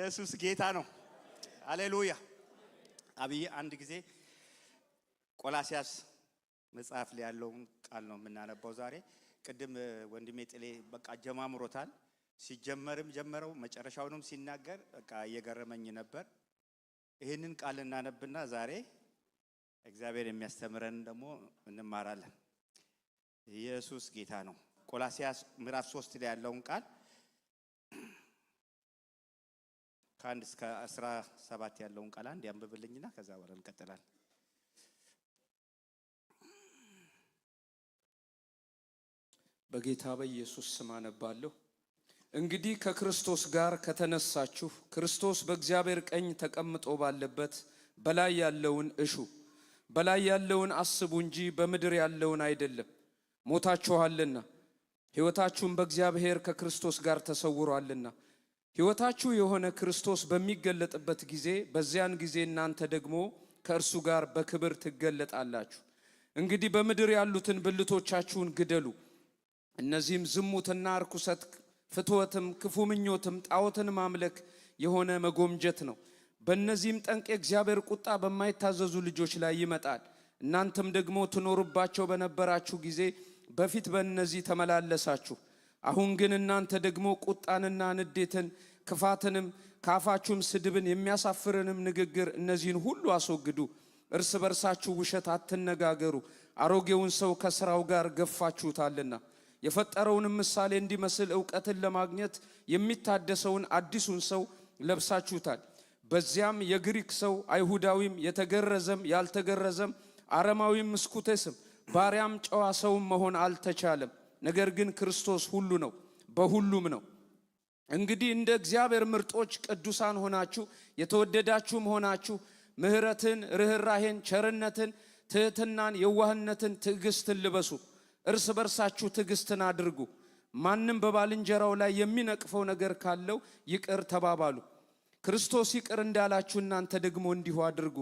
ኢየሱስ ጌታ ነው። ሃሌሉያ። አብይ አንድ ጊዜ ቆላስያስ መጽሐፍ ላይ ያለውን ቃል ነው የምናነበው ዛሬ። ቅድም ወንድሜ ጥሌ በቃ ጀማምሮታል። ሲጀመርም ጀመረው መጨረሻውንም ሲናገር በቃ እየገረመኝ ነበር። ይሄንን ቃል እናነብና ዛሬ እግዚአብሔር የሚያስተምረን ደግሞ እንማራለን። ኢየሱስ ጌታ ነው። ቆላስያስ ምዕራፍ 3 ላይ ያለውን ቃል ከአንድ እስከ 17 ያለውን ቃል አንድ ያንብብልኝና ከዛ በኋላ እንቀጥላለን። በጌታ በኢየሱስ ስም አነባለሁ። እንግዲህ ከክርስቶስ ጋር ከተነሳችሁ ክርስቶስ በእግዚአብሔር ቀኝ ተቀምጦ ባለበት በላይ ያለውን እሹ፣ በላይ ያለውን አስቡ እንጂ በምድር ያለውን አይደለም። ሞታችኋልና ሕይወታችሁም በእግዚአብሔር ከክርስቶስ ጋር ተሰውሯልና ሕይወታችሁ የሆነ ክርስቶስ በሚገለጥበት ጊዜ በዚያን ጊዜ እናንተ ደግሞ ከእርሱ ጋር በክብር ትገለጣላችሁ። እንግዲህ በምድር ያሉትን ብልቶቻችሁን ግደሉ። እነዚህም ዝሙትና ርኩሰት፣ ፍትወትም፣ ክፉ ምኞትም፣ ጣዖትን ማምለክ የሆነ መጎምጀት ነው። በእነዚህም ጠንቅ የእግዚአብሔር ቁጣ በማይታዘዙ ልጆች ላይ ይመጣል። እናንተም ደግሞ ትኖሩባቸው በነበራችሁ ጊዜ በፊት በእነዚህ ተመላለሳችሁ። አሁን ግን እናንተ ደግሞ ቁጣንና ንዴትን፣ ክፋትንም፣ ካፋችሁም ስድብን፣ የሚያሳፍርንም ንግግር እነዚህን ሁሉ አስወግዱ። እርስ በርሳችሁ ውሸት አትነጋገሩ፣ አሮጌውን ሰው ከሥራው ጋር ገፋችሁታልና የፈጠረውንም ምሳሌ እንዲመስል ዕውቀትን ለማግኘት የሚታደሰውን አዲሱን ሰው ለብሳችሁታል። በዚያም የግሪክ ሰው አይሁዳዊም፣ የተገረዘም ያልተገረዘም፣ አረማዊም እስኩቴስም፣ ባሪያም ጨዋ ሰውም መሆን አልተቻለም። ነገር ግን ክርስቶስ ሁሉ ነው፣ በሁሉም ነው። እንግዲህ እንደ እግዚአብሔር ምርጦች ቅዱሳን ሆናችሁ የተወደዳችሁም ሆናችሁ ምሕረትን፣ ርኅራሄን፣ ቸርነትን፣ ትሕትናን፣ የዋህነትን፣ ትዕግስትን ልበሱ። እርስ በርሳችሁ ትዕግስትን አድርጉ። ማንም በባልንጀራው ላይ የሚነቅፈው ነገር ካለው ይቅር ተባባሉ። ክርስቶስ ይቅር እንዳላችሁ እናንተ ደግሞ እንዲሁ አድርጉ።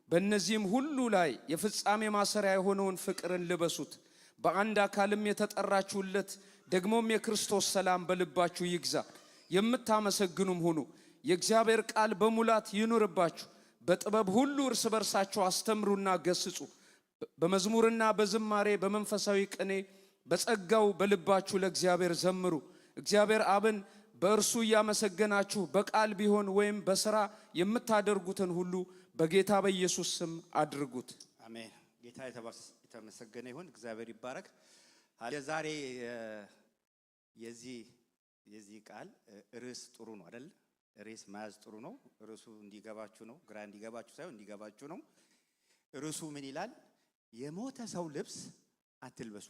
በእነዚህም ሁሉ ላይ የፍጻሜ ማሰሪያ የሆነውን ፍቅርን ልበሱት። በአንድ አካልም የተጠራችሁለት ደግሞም የክርስቶስ ሰላም በልባችሁ ይግዛ። የምታመሰግኑም ሁኑ። የእግዚአብሔር ቃል በሙላት ይኑርባችሁ። በጥበብ ሁሉ እርስ በርሳችሁ አስተምሩና ገስጹ። በመዝሙርና በዝማሬ በመንፈሳዊ ቅኔ በጸጋው በልባችሁ ለእግዚአብሔር ዘምሩ። እግዚአብሔር አብን በእርሱ እያመሰገናችሁ በቃል ቢሆን ወይም በሥራ የምታደርጉትን ሁሉ በጌታ በኢየሱስ ስም አድርጉት። አሜን። ጌታ የተመሰገነ ይሁን። እግዚአብሔር ይባረክ። ዛሬ የዚህ ቃል ርዕስ ጥሩ ነው አይደል? ርዕስ መያዝ ጥሩ ነው። ርዕሱ እንዲገባችሁ ነው፣ ግራ እንዲገባችሁ ሳይሆን እንዲገባችሁ ነው። ርዕሱ ምን ይላል? የሞተ ሰው ልብስ አትልበሱ።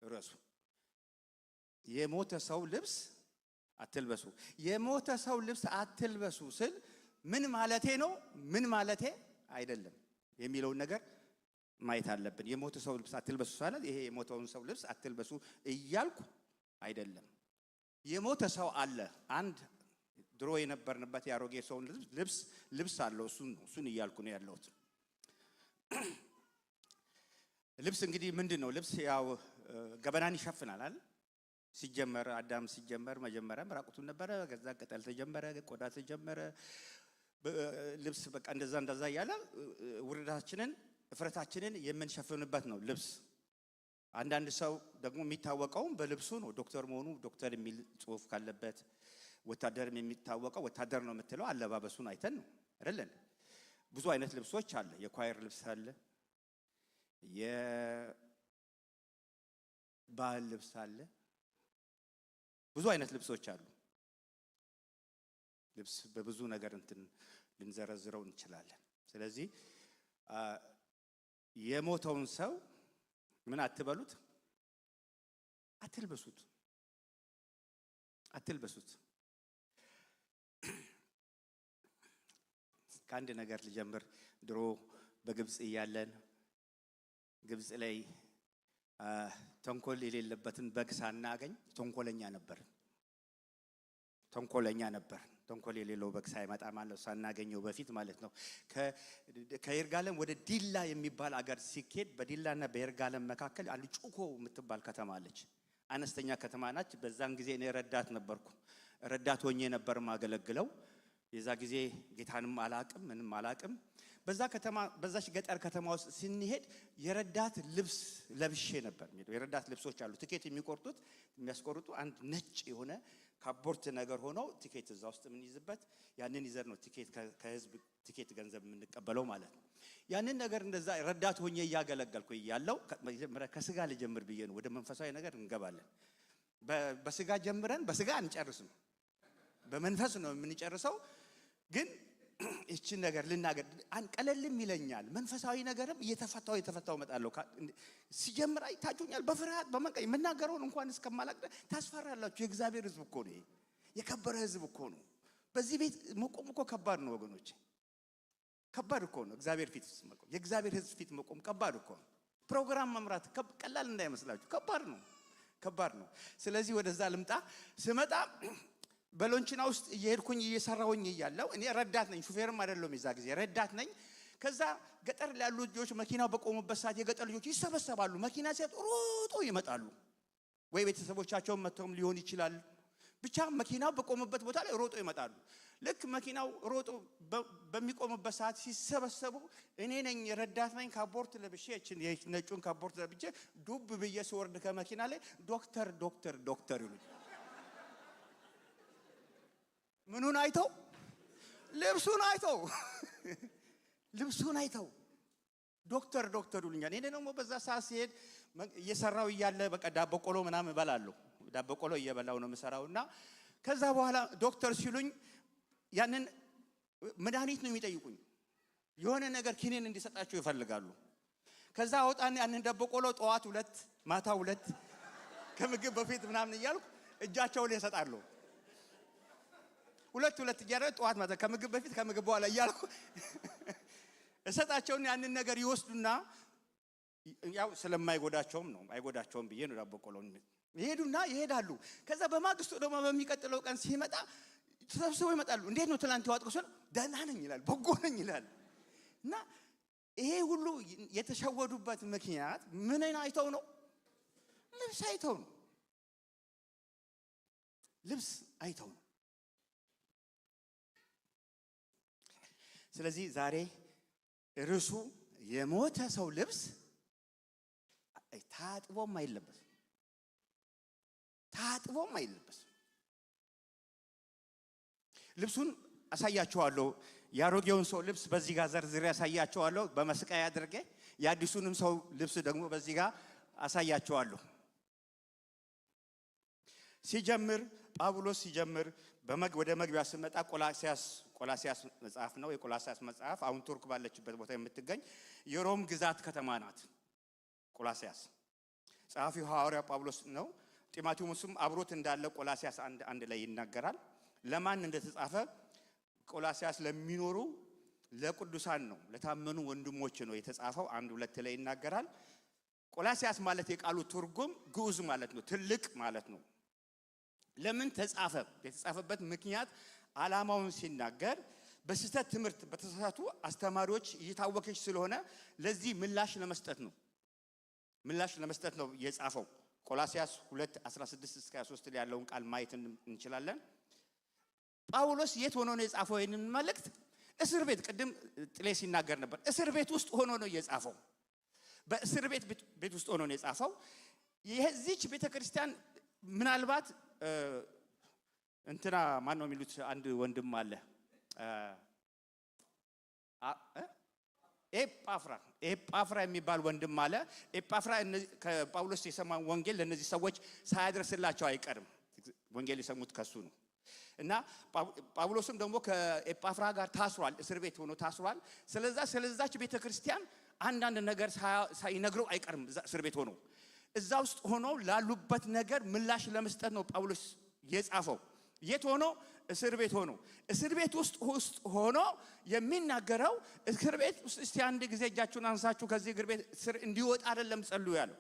ርዕሱ የሞተ ሰው ልብስ አትልበሱ። የሞተ ሰው ልብስ አትልበሱ ስል ምን ማለቴ ነው፣ ምን ማለቴ አይደለም የሚለውን ነገር ማየት አለብን። የሞተ ሰው ልብስ አትልበሱ ማለት ይሄ የሞተውን ሰው ልብስ አትልበሱ እያልኩ አይደለም። የሞተ ሰው አለ። አንድ ድሮ የነበርንበት ያሮጌ ሰው ልብስ አለው። እሱን እያልኩ ነው ያለሁት። ልብስ እንግዲህ ምንድን ነው? ልብስ ያው ገበናን ይሸፍናል አይደል? ሲጀመር አዳም ሲጀመር መጀመሪያም ራቁቱን ነበረ። ከዛ ቅጠል ተጀመረ፣ ቆዳ ተጀመረ፣ ልብስ በቃ እንደዛ እያለ ውርደታችንን እፍረታችንን የምንሸፍንበት ነው ልብስ። አንዳንድ ሰው ደግሞ የሚታወቀው በልብሱ ነው። ዶክተር መሆኑ ዶክተር የሚል ጽሑፍ ካለበት፣ ወታደርም የሚታወቀው ወታደር ነው የምትለው አለባበሱን አይተን ነው አይደል? ብዙ አይነት ልብሶች አለ። የኳየር ልብስ አለ፣ የባህል ልብስ አለ። ብዙ አይነት ልብሶች አሉ። ልብስ በብዙ ነገር ልንዘረዝረው እንችላለን። ስለዚህ የሞተውን ሰው ምን አትበሉት፣ አትልበሱት። ከአንድ ነገር ልጀምር። ድሮ በግብፅ እያለን ግብፅ ላይ ተንኮል የሌለበትን በግ ሳናገኝ ተንኮለኛ ነበር። ተንኮል የሌለው በግ ሳይመጣ ማለት ሳናገኘው በፊት ማለት ነው። ከይርጋለም ወደ ዲላ የሚባል አገር ሲኬድ በዲላና በይርጋለም መካከል አንድ ጩኮ የምትባል ከተማ አለች። አነስተኛ ከተማ ናች። በዛን ጊዜ እኔ ረዳት ነበርኩ ረዳት ሆኜ ነበር ማገለግለው። የዛ ጊዜ ጌታንም አላቅም ምንም አላቅም። በዛች ገጠር ከተማ ውስጥ ስንሄድ የረዳት ልብስ ለብሼ ነበር። የረዳት ልብሶች አሉ ቲኬት የሚያስቆርጡ አንድ ነጭ የሆነ ካፖርት ነገር ሆኖ ቲኬት እዛ ውስጥ ምን ይዝበት ያንን ይዘር ነው ቲኬት ከህዝብ ቲኬት ገንዘብ የምንቀበለው ማለት ነው። ያንን ነገር እንደዛ ረዳት ሆኜ እያገለገልኩ ያለው ከስጋ ልጀምር ብዬ ነው። ወደ መንፈሳዊ ነገር እንገባለን። በስጋ ጀምረን በስጋ አንጨርስም፣ በመንፈስ ነው የምንጨርሰው። ግን እቺ ነገር ልናገር ቀለልም ይለኛል። መንፈሳዊ ነገርም እየተፈታው መጣለሁ። ሲጀምር አይታችሁኛል። በፍርሃት በመንቀይ መናገረውን እንኳን እስከማላቅ ታስፈራላችሁ። የእግዚአብሔር ሕዝብ እኮ ነው፣ የከበረ ሕዝብ እኮ ነው። በዚህ ቤት መቆም እኮ ከባድ ነው ወገኖቼ፣ ከባድ እኮ ነው። እግዚአብሔር ፊት መቆም፣ የእግዚአብሔር ሕዝብ ፊት መቆም ከባድ እኮ ነው። ፕሮግራም መምራት ቀላል እንዳይመስላችሁ፣ ከባድ ነው። ስለዚህ ወደዛ ልምጣ። ስመጣ በሎንቺና ውስጥ እየሄድኩኝ እየሰራሁኝ እያለሁ እኔ ረዳት ነኝ፣ ሹፌርም አይደለም። የዛ ጊዜ ረዳት ነኝ። ከዛ ገጠር ያሉ ልጆች መኪናው በቆሙበት ሰዓት የገጠር ልጆች ይሰበሰባሉ። መኪና ሲያጡ ሮጦ ይመጣሉ። ወይ ቤተሰቦቻቸውን መተውም ሊሆን ይችላል። ብቻ መኪናው በቆሙበት ቦታ ላይ ሮጦ ይመጣሉ። ልክ መኪናው ሮጦ በሚቆምበት ሰዓት ሲሰበሰቡ እኔ ነኝ ረዳት ነኝ፣ ካፖርት ለብሼ ነጩን ካፖርት ለብሼ ዱብ ብዬ ስወርድ ከመኪና ላይ ዶክተር ይሉኝ። ምኑን አይተው? ልብሱን አይተው ዶክተር ይሉኛል። እኔ ደግሞ በዛ ሰዓት ሲሄድ እየሰራው እያለ በቃ ዳቦ ቆሎ ምናምን እበላለሁ። ዳቦ ቆሎ እየበላው ነው የምሰራውና ከዛ በኋላ ዶክተር ሲሉኝ ያንን መድኃኒት ነው የሚጠይቁኝ። የሆነ ነገር ኪኒን እንዲሰጣቸው ይፈልጋሉ። ከዛ አውጣን ያንን ዳቦ ቆሎ ጠዋት 2 ማታ 2 ከምግብ በፊት ምናምን እያልኩ እጃቸው ላይ እሰጣለሁ። 2 እያደረገ ጠዋት ማታ ከምግብ በፊት ከምግብ በኋላ እያልኩ እሰጣቸውና ያንን ነገር ይወስዱና ያው ስለማይጎዳቸውም ነው አይጎዳቸውም ብዬ ነው ዳቦ ቆሎን ይሄዳሉ። ከዛ በማግስቱ ደግሞ በሚቀጥለው ቀን ሲመጣ ተሰብስበው ይመጣሉ። እንዴት ነው ትላንት ያወጥኩት? ደህና ነኝ ይላል፣ በጎ ነኝ ይላል። እና ይሄ ሁሉ የተሸወዱበት ምክንያት ምንን አይተው ነው? ልብስ አይተው ነው። ስለዚህ ዛሬ ርዕሱ የሞተ ሰው ልብስ ታጥቦም አይለበስም። ልብሱን አሳያችኋለሁ። ያሮጌውን ሰው ልብስ በዚህ ጋር ዘርዝሬ አሳያችኋለሁ በመስቀያ አድርጌ። የአዲሱንም ሰው ልብስ ደግሞ በዚህ ጋር አሳያችኋለሁ። ጳውሎስ ሲጀምር ወደ መግቢያ ስመጣ ቆላሲያስ መጽሐፍ ነው። የቆላሲያስ መጽሐፍ አሁን ቱርክ ባለችበት ቦታ የምትገኝ የሮም ግዛት ከተማ ናት ቆላሲያስ። ጸሐፊው ሐዋርያ ጳውሎስ ነው። ጢሞቴዎስም አብሮት እንዳለ ቆላሲያስ አንድ ላይ ይናገራል። ለማን እንደተጻፈ ቆላሲያስ ለሚኖሩ ለቅዱሳን ነው፣ ለታመኑ ወንድሞች ነው የተጻፈው። 1:2 ላይ ይናገራል። ቆላሲያስ ማለት የቃሉ ትርጉም ግዑዝ ማለት ነው፣ ትልቅ ማለት ነው። ለምን ተጻፈ? የተጻፈበት ምክንያት ዓላማውን ሲናገር በስህተት ትምህርት በተሳሳቱ አስተማሪዎች እየታወከች ስለሆነ ለዚህ ምላሽ ለመስጠት ነው የጻፈው። ቆላሲያስ 2:16-23 ላይ ያለውን ቃል ማየት እንችላለን። ጳውሎስ የት ሆኖ ነው የጻፈው ይህንን መልእክት? እስር ቤት፣ ቅድም ጥሌ ሲናገር ነበር። እስር ቤት ውስጥ ሆኖ ነው የጻፈው። በእስር ቤት ውስጥ ሆኖ ነው የጻፈው። የዚች ቤተክርስቲያን ምናልባት እንትና ማን ነው የሚሉት አንድ ወንድም አለ ኤጳፍራ የሚባል ወንድም አለ። ኤጳፍራ ከጳውሎስ የሰማው ወንጌል ለነዚህ ሰዎች ሳያደርስላቸው አይቀርም። ወንጌል የሰሙት ከሱ ነው። እና ጳውሎስም ደግሞ ከኤጳፍራ ጋር ታስሯል፣ እስር ቤት ሆኖ ታስሯል። ስለዛች ቤተክርስቲያን አንዳንድ ነገር ሳይነግረው አይቀርም። እስር ቤት ሆኖ እዛ ውስጥ ሆኖ ላሉበት ነገር ምላሽ ለመስጠት ነው ጳውሎስ የጻፈው። የት ሆኖ? እስር ቤት ሆኖ። እስር ቤት ውስጥ ሆኖ የሚናገረው እስር ቤት ውስጥ እስቲ አንድ ጊዜ እጃችሁን አንሳችሁ ከዚህ እስር ቤት እንዲወጣ አይደለም ጸልዩ ያለው።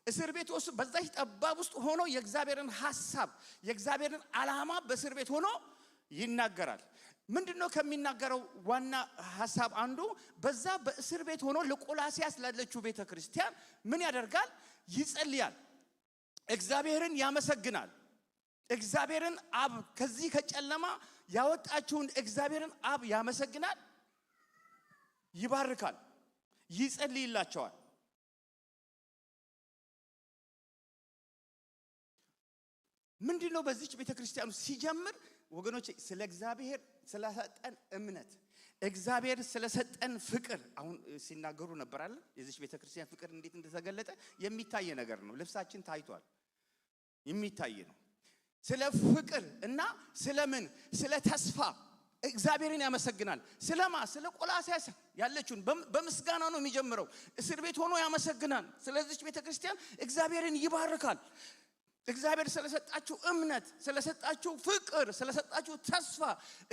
እስር ቤት ውስጥ በዛች ጠባብ ውስጥ ሆኖ የእግዚአብሔርን ሐሳብ የእግዚአብሔርን ዓላማ በእስር ቤት ሆኖ ይናገራል። ምንድነው ከሚናገረው ዋና ሐሳብ አንዱ በዛ በእስር ቤት ሆኖ ለቆላሲያስ ላለችው ቤተክርስቲያን ምን ያደርጋል? ይጸልያል፣ እግዚአብሔርን ያመሰግናል፣ እግዚአብሔርን አብ ከዚህ ከጨለማ ያወጣችሁን እግዚአብሔርን አብ ያመሰግናል፣ ይባርካል፣ ይጸልይላቸዋል። ምንድነው በዚች ቤተክርስቲያኑ ሲጀምር ወገኖቼ ስለ እግዚአብሔር ስለሰጠን እምነት እግዚአብሔር ስለሰጠን ፍቅር አሁን ሲናገሩ ነበር አይደል? የዚች ቤተክርስቲያን ፍቅር እንዴት እንደተገለጠ የሚታይ ነገር ነው። ልብሳችን ታይቷል፣ የሚታይ ነው። ስለ ፍቅር እና ስለምን ስለ ተስፋ እግዚአብሔርን ያመሰግናል። ስለማ ስለ ቆላስይስ ያለችውን በምስጋና ነው የሚጀምረው። እስር ቤት ሆኖ ያመሰግናል። ስለዚች ቤተክርስቲያን እግዚአብሔርን ይባርካል። እግዚአብሔር ስለሰጣችሁ እምነት፣ ስለሰጣችሁ ፍቅር፣ ስለሰጣችሁ ተስፋ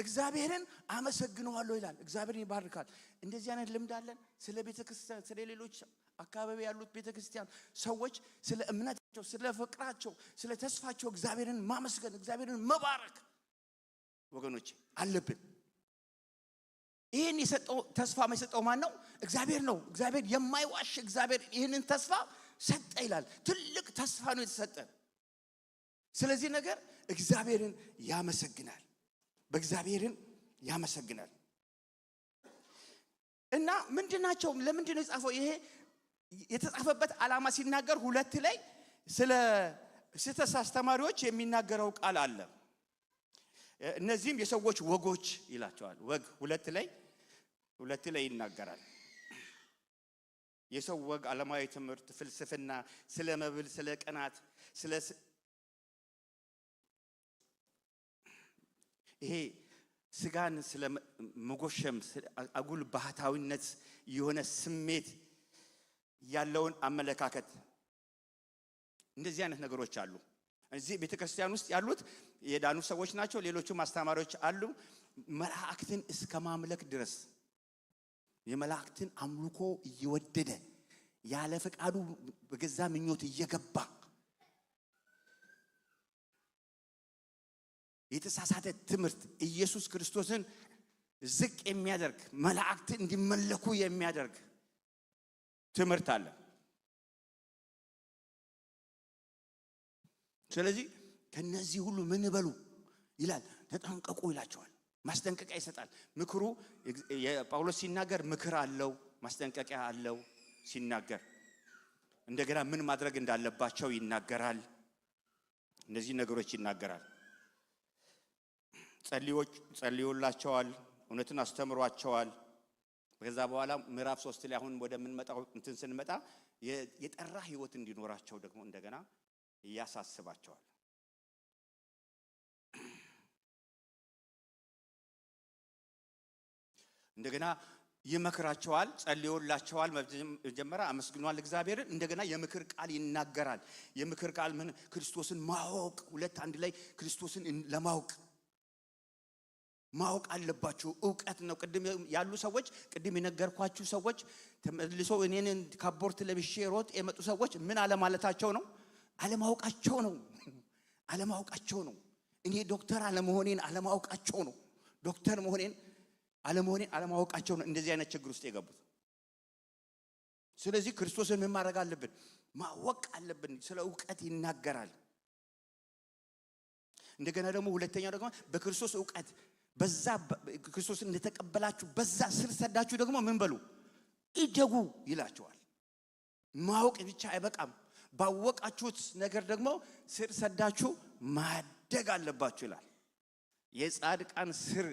እግዚአብሔርን አመሰግነዋለሁ ይላል። እግዚአብሔርን ይባርካል። እንደዚህ አይነት ልምድ አለን። ስለ ቤተክርስቲያን ስለ ሌሎች አካባቢ ያሉት ቤተክርስቲያን ሰዎች ስለ እምነታቸው፣ ስለ ፍቅራቸው፣ ስለ ተስፋቸው እግዚአብሔርን ማመስገን፣ እግዚአብሔርን መባረክ ወገኖች አለብን። ይህን የሰጠው ተስፋ የሰጠው ማን ነው? እግዚአብሔር ነው። እግዚአብሔር የማይዋሽ እግዚአብሔር ይህንን ተስፋ ሰጠ ይላል። ትልቅ ተስፋ ነው የተሰጠን። ስለዚህ ነገር እግዚአብሔርን ያመሰግናል፣ በእግዚአብሔርን ያመሰግናል። እና ምንድናቸው? ለምንድነው የጻፈው? ይሄ የተጻፈበት ዓላማ ሲናገር 2 ላይ ስለ ስህተት አስተማሪዎች የሚናገረው ቃል አለ። እነዚህም የሰዎች ወጎች ይላቸዋል። ወግ 2 ላይ ይናገራል። የሰው ወግ፣ ዓለማዊ ትምህርት፣ ፍልስፍና፣ ስለ መብል፣ ስለ ቅናት፣ ስለ ይሄ ስጋን ስለ መጎሸም፣ አጉል ባህታዊነት የሆነ ስሜት ያለውን አመለካከት፣ እንደዚህ አይነት ነገሮች አሉ። እዚህ ቤተክርስቲያን ውስጥ ያሉት የዳኑ ሰዎች ናቸው። ሌሎችም አስተማሪዎች አሉ። መላእክትን እስከ ማምለክ ድረስ የመላእክትን አምልኮ እየወደደ ያለ ፈቃዱ በገዛ ምኞት እየገባ የተሳሳተ ትምህርት ኢየሱስ ክርስቶስን ዝቅ የሚያደርግ መላእክት እንዲመለኩ የሚያደርግ ትምህርት አለ። ስለዚህ ከነዚህ ሁሉ ምን በሉ ይላል፣ ተጠንቀቁ ይላቸዋል። ማስጠንቀቂያ ይሰጣል። ምክሩ የጳውሎስ ሲናገር ምክር አለው፣ ማስጠንቀቂያ አለው። ሲናገር እንደገና ምን ማድረግ እንዳለባቸው ይናገራል። እነዚህ ነገሮች ይናገራል። ጸልዮላቸዋል፣ እውነትን አስተምሯቸዋል። ከዛ በኋላ ምዕራፍ 3 ላይ አሁን ወደምንመጣው እንትን ስንመጣ የጠራ ህይወት እንዲኖራቸው ደግሞ እንደገና ያሳስባቸዋል። እንደገና ይመክራቸዋል፣ ጸልዮላቸዋል። መጀመሪያ አመስግኗል እግዚአብሔርን። እንደገና የምክር ቃል ይናገራል። የምክር ቃል ምን? ክርስቶስን ማወቅ። 2:1 ላይ ክርስቶስን ለማወቅ ማወቅ አለባችሁ። ዕውቀት ነው። ቅድም ያሉ ሰዎች፣ ቅድም የነገርኳችሁ ሰዎች ተመልሶ እኔን ካፖርት ለብሼ ሮጥ የመጡ ሰዎች ምን አለማለታቸው ነው? አለማወቃቸው ነው። አለማወቃቸው ነው። እኔ ዶክተር አለመሆኔን አለማወቃቸው ነው። ዶክተር መሆኔን አለማወቃቸው ነው እንደዚህ አይነት ችግር ውስጥ የገቡት። ስለዚህ ክርስቶስን ምን ማድረግ አለብን? ማወቅ አለብን። ስለ ዕውቀት ይናገራል። እንደገና ደግሞ ሁለተኛው ደግሞ በክርስቶስ ዕውቀት በዛ ክርስቶስን እንደተቀበላችሁ በዛ ስር ሰዳችሁ ደግሞ ምን በሉ እደጉ ይላቸዋል። ማወቅ ብቻ አይበቃም። ባወቃችሁት ነገር ደግሞ ስር ሰዳችሁ ማደግ አለባችሁ ይላል። የጻድቃን ስር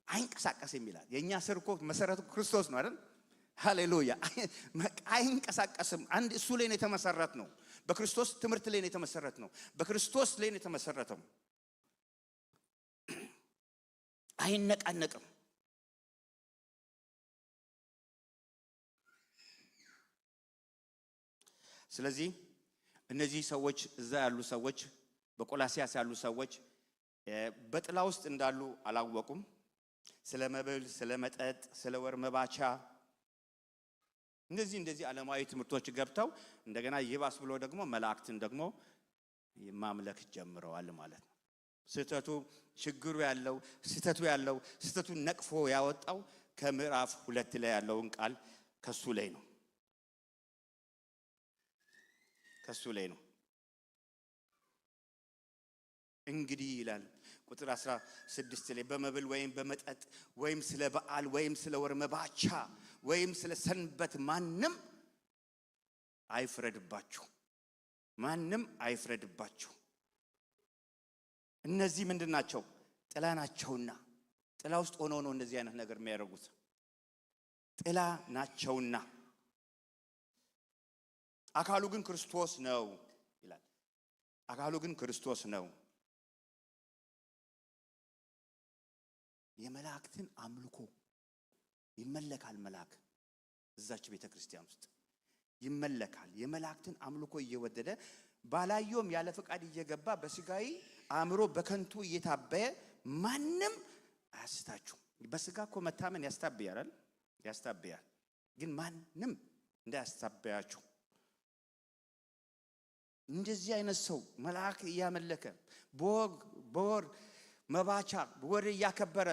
አይንቀሳቀስም ይላል። የኛ ስር እኮ መሰረቱ ክርስቶስ ነው አይደል? ሃሌሉያ። አይንቀሳቀስም። አንድ እሱ ላይ ነው የተመሰረት ነው። በክርስቶስ ትምህርት ላይ ነው የተመሰረት ነው። በክርስቶስ ላይ ነው የተመሰረተው። አይነቃነቅም። ስለዚህ እነዚህ ሰዎች እዛ ያሉ ሰዎች በቆላስያስ ያሉ ሰዎች በጥላ ውስጥ እንዳሉ አላወቁም። ስለ መብል፣ ስለ መጠጥ፣ ስለ ወር መባቻ እንደዚህ ዓለማዊ ትምህርቶች ገብተው እንደገና ይባስ ብሎ ደግሞ መላእክትን ደግሞ ማምለክ ጀምረዋል ማለት ነው። ችግሩ ያለው ስህተቱን ነቅፎ ያወጣው ከምዕራፍ 2 ላይ ያለውን ቃል ከሱ ላይ ነው። እንግዲህ ይላል ቁጥር 16 ላይ በመብል ወይም በመጠጥ ወይም ስለ በዓል ወይም ስለ ወር መባቻ ወይም ስለ ሰንበት ማንም አይፍረድባችሁ። ማንም አይፍረድባችሁ። እነዚህ ምንድናቸው? ጥላ ናቸውና። ጥላ ውስጥ ሆነው ነው እንደዚህ አይነት ነገር የሚያደርጉት። ጥላ ናቸውና አካሉ ግን ክርስቶስ ነው ይላል። አካሉ ግን ክርስቶስ ነው። የመላእክትን አምልኮ ይመለካል። መልአክ እዛች ቤተክርስቲያን ውስጥ ይመለካል። የመላእክትን አምልኮ እየወደደ ባላየውም ያለ ፈቃድ እየገባ በስጋዊ አእምሮ በከንቱ እየታበየ ማንም አያስታችሁ። በስጋ እኮ መታመን ያስታብያል፣ ያስታብያል። ግን ማንም እንዳያስታብያችሁ። እንደዚህ አይነት ሰው መልአክ እያመለከ በወር መባቻ ወር እያከበረ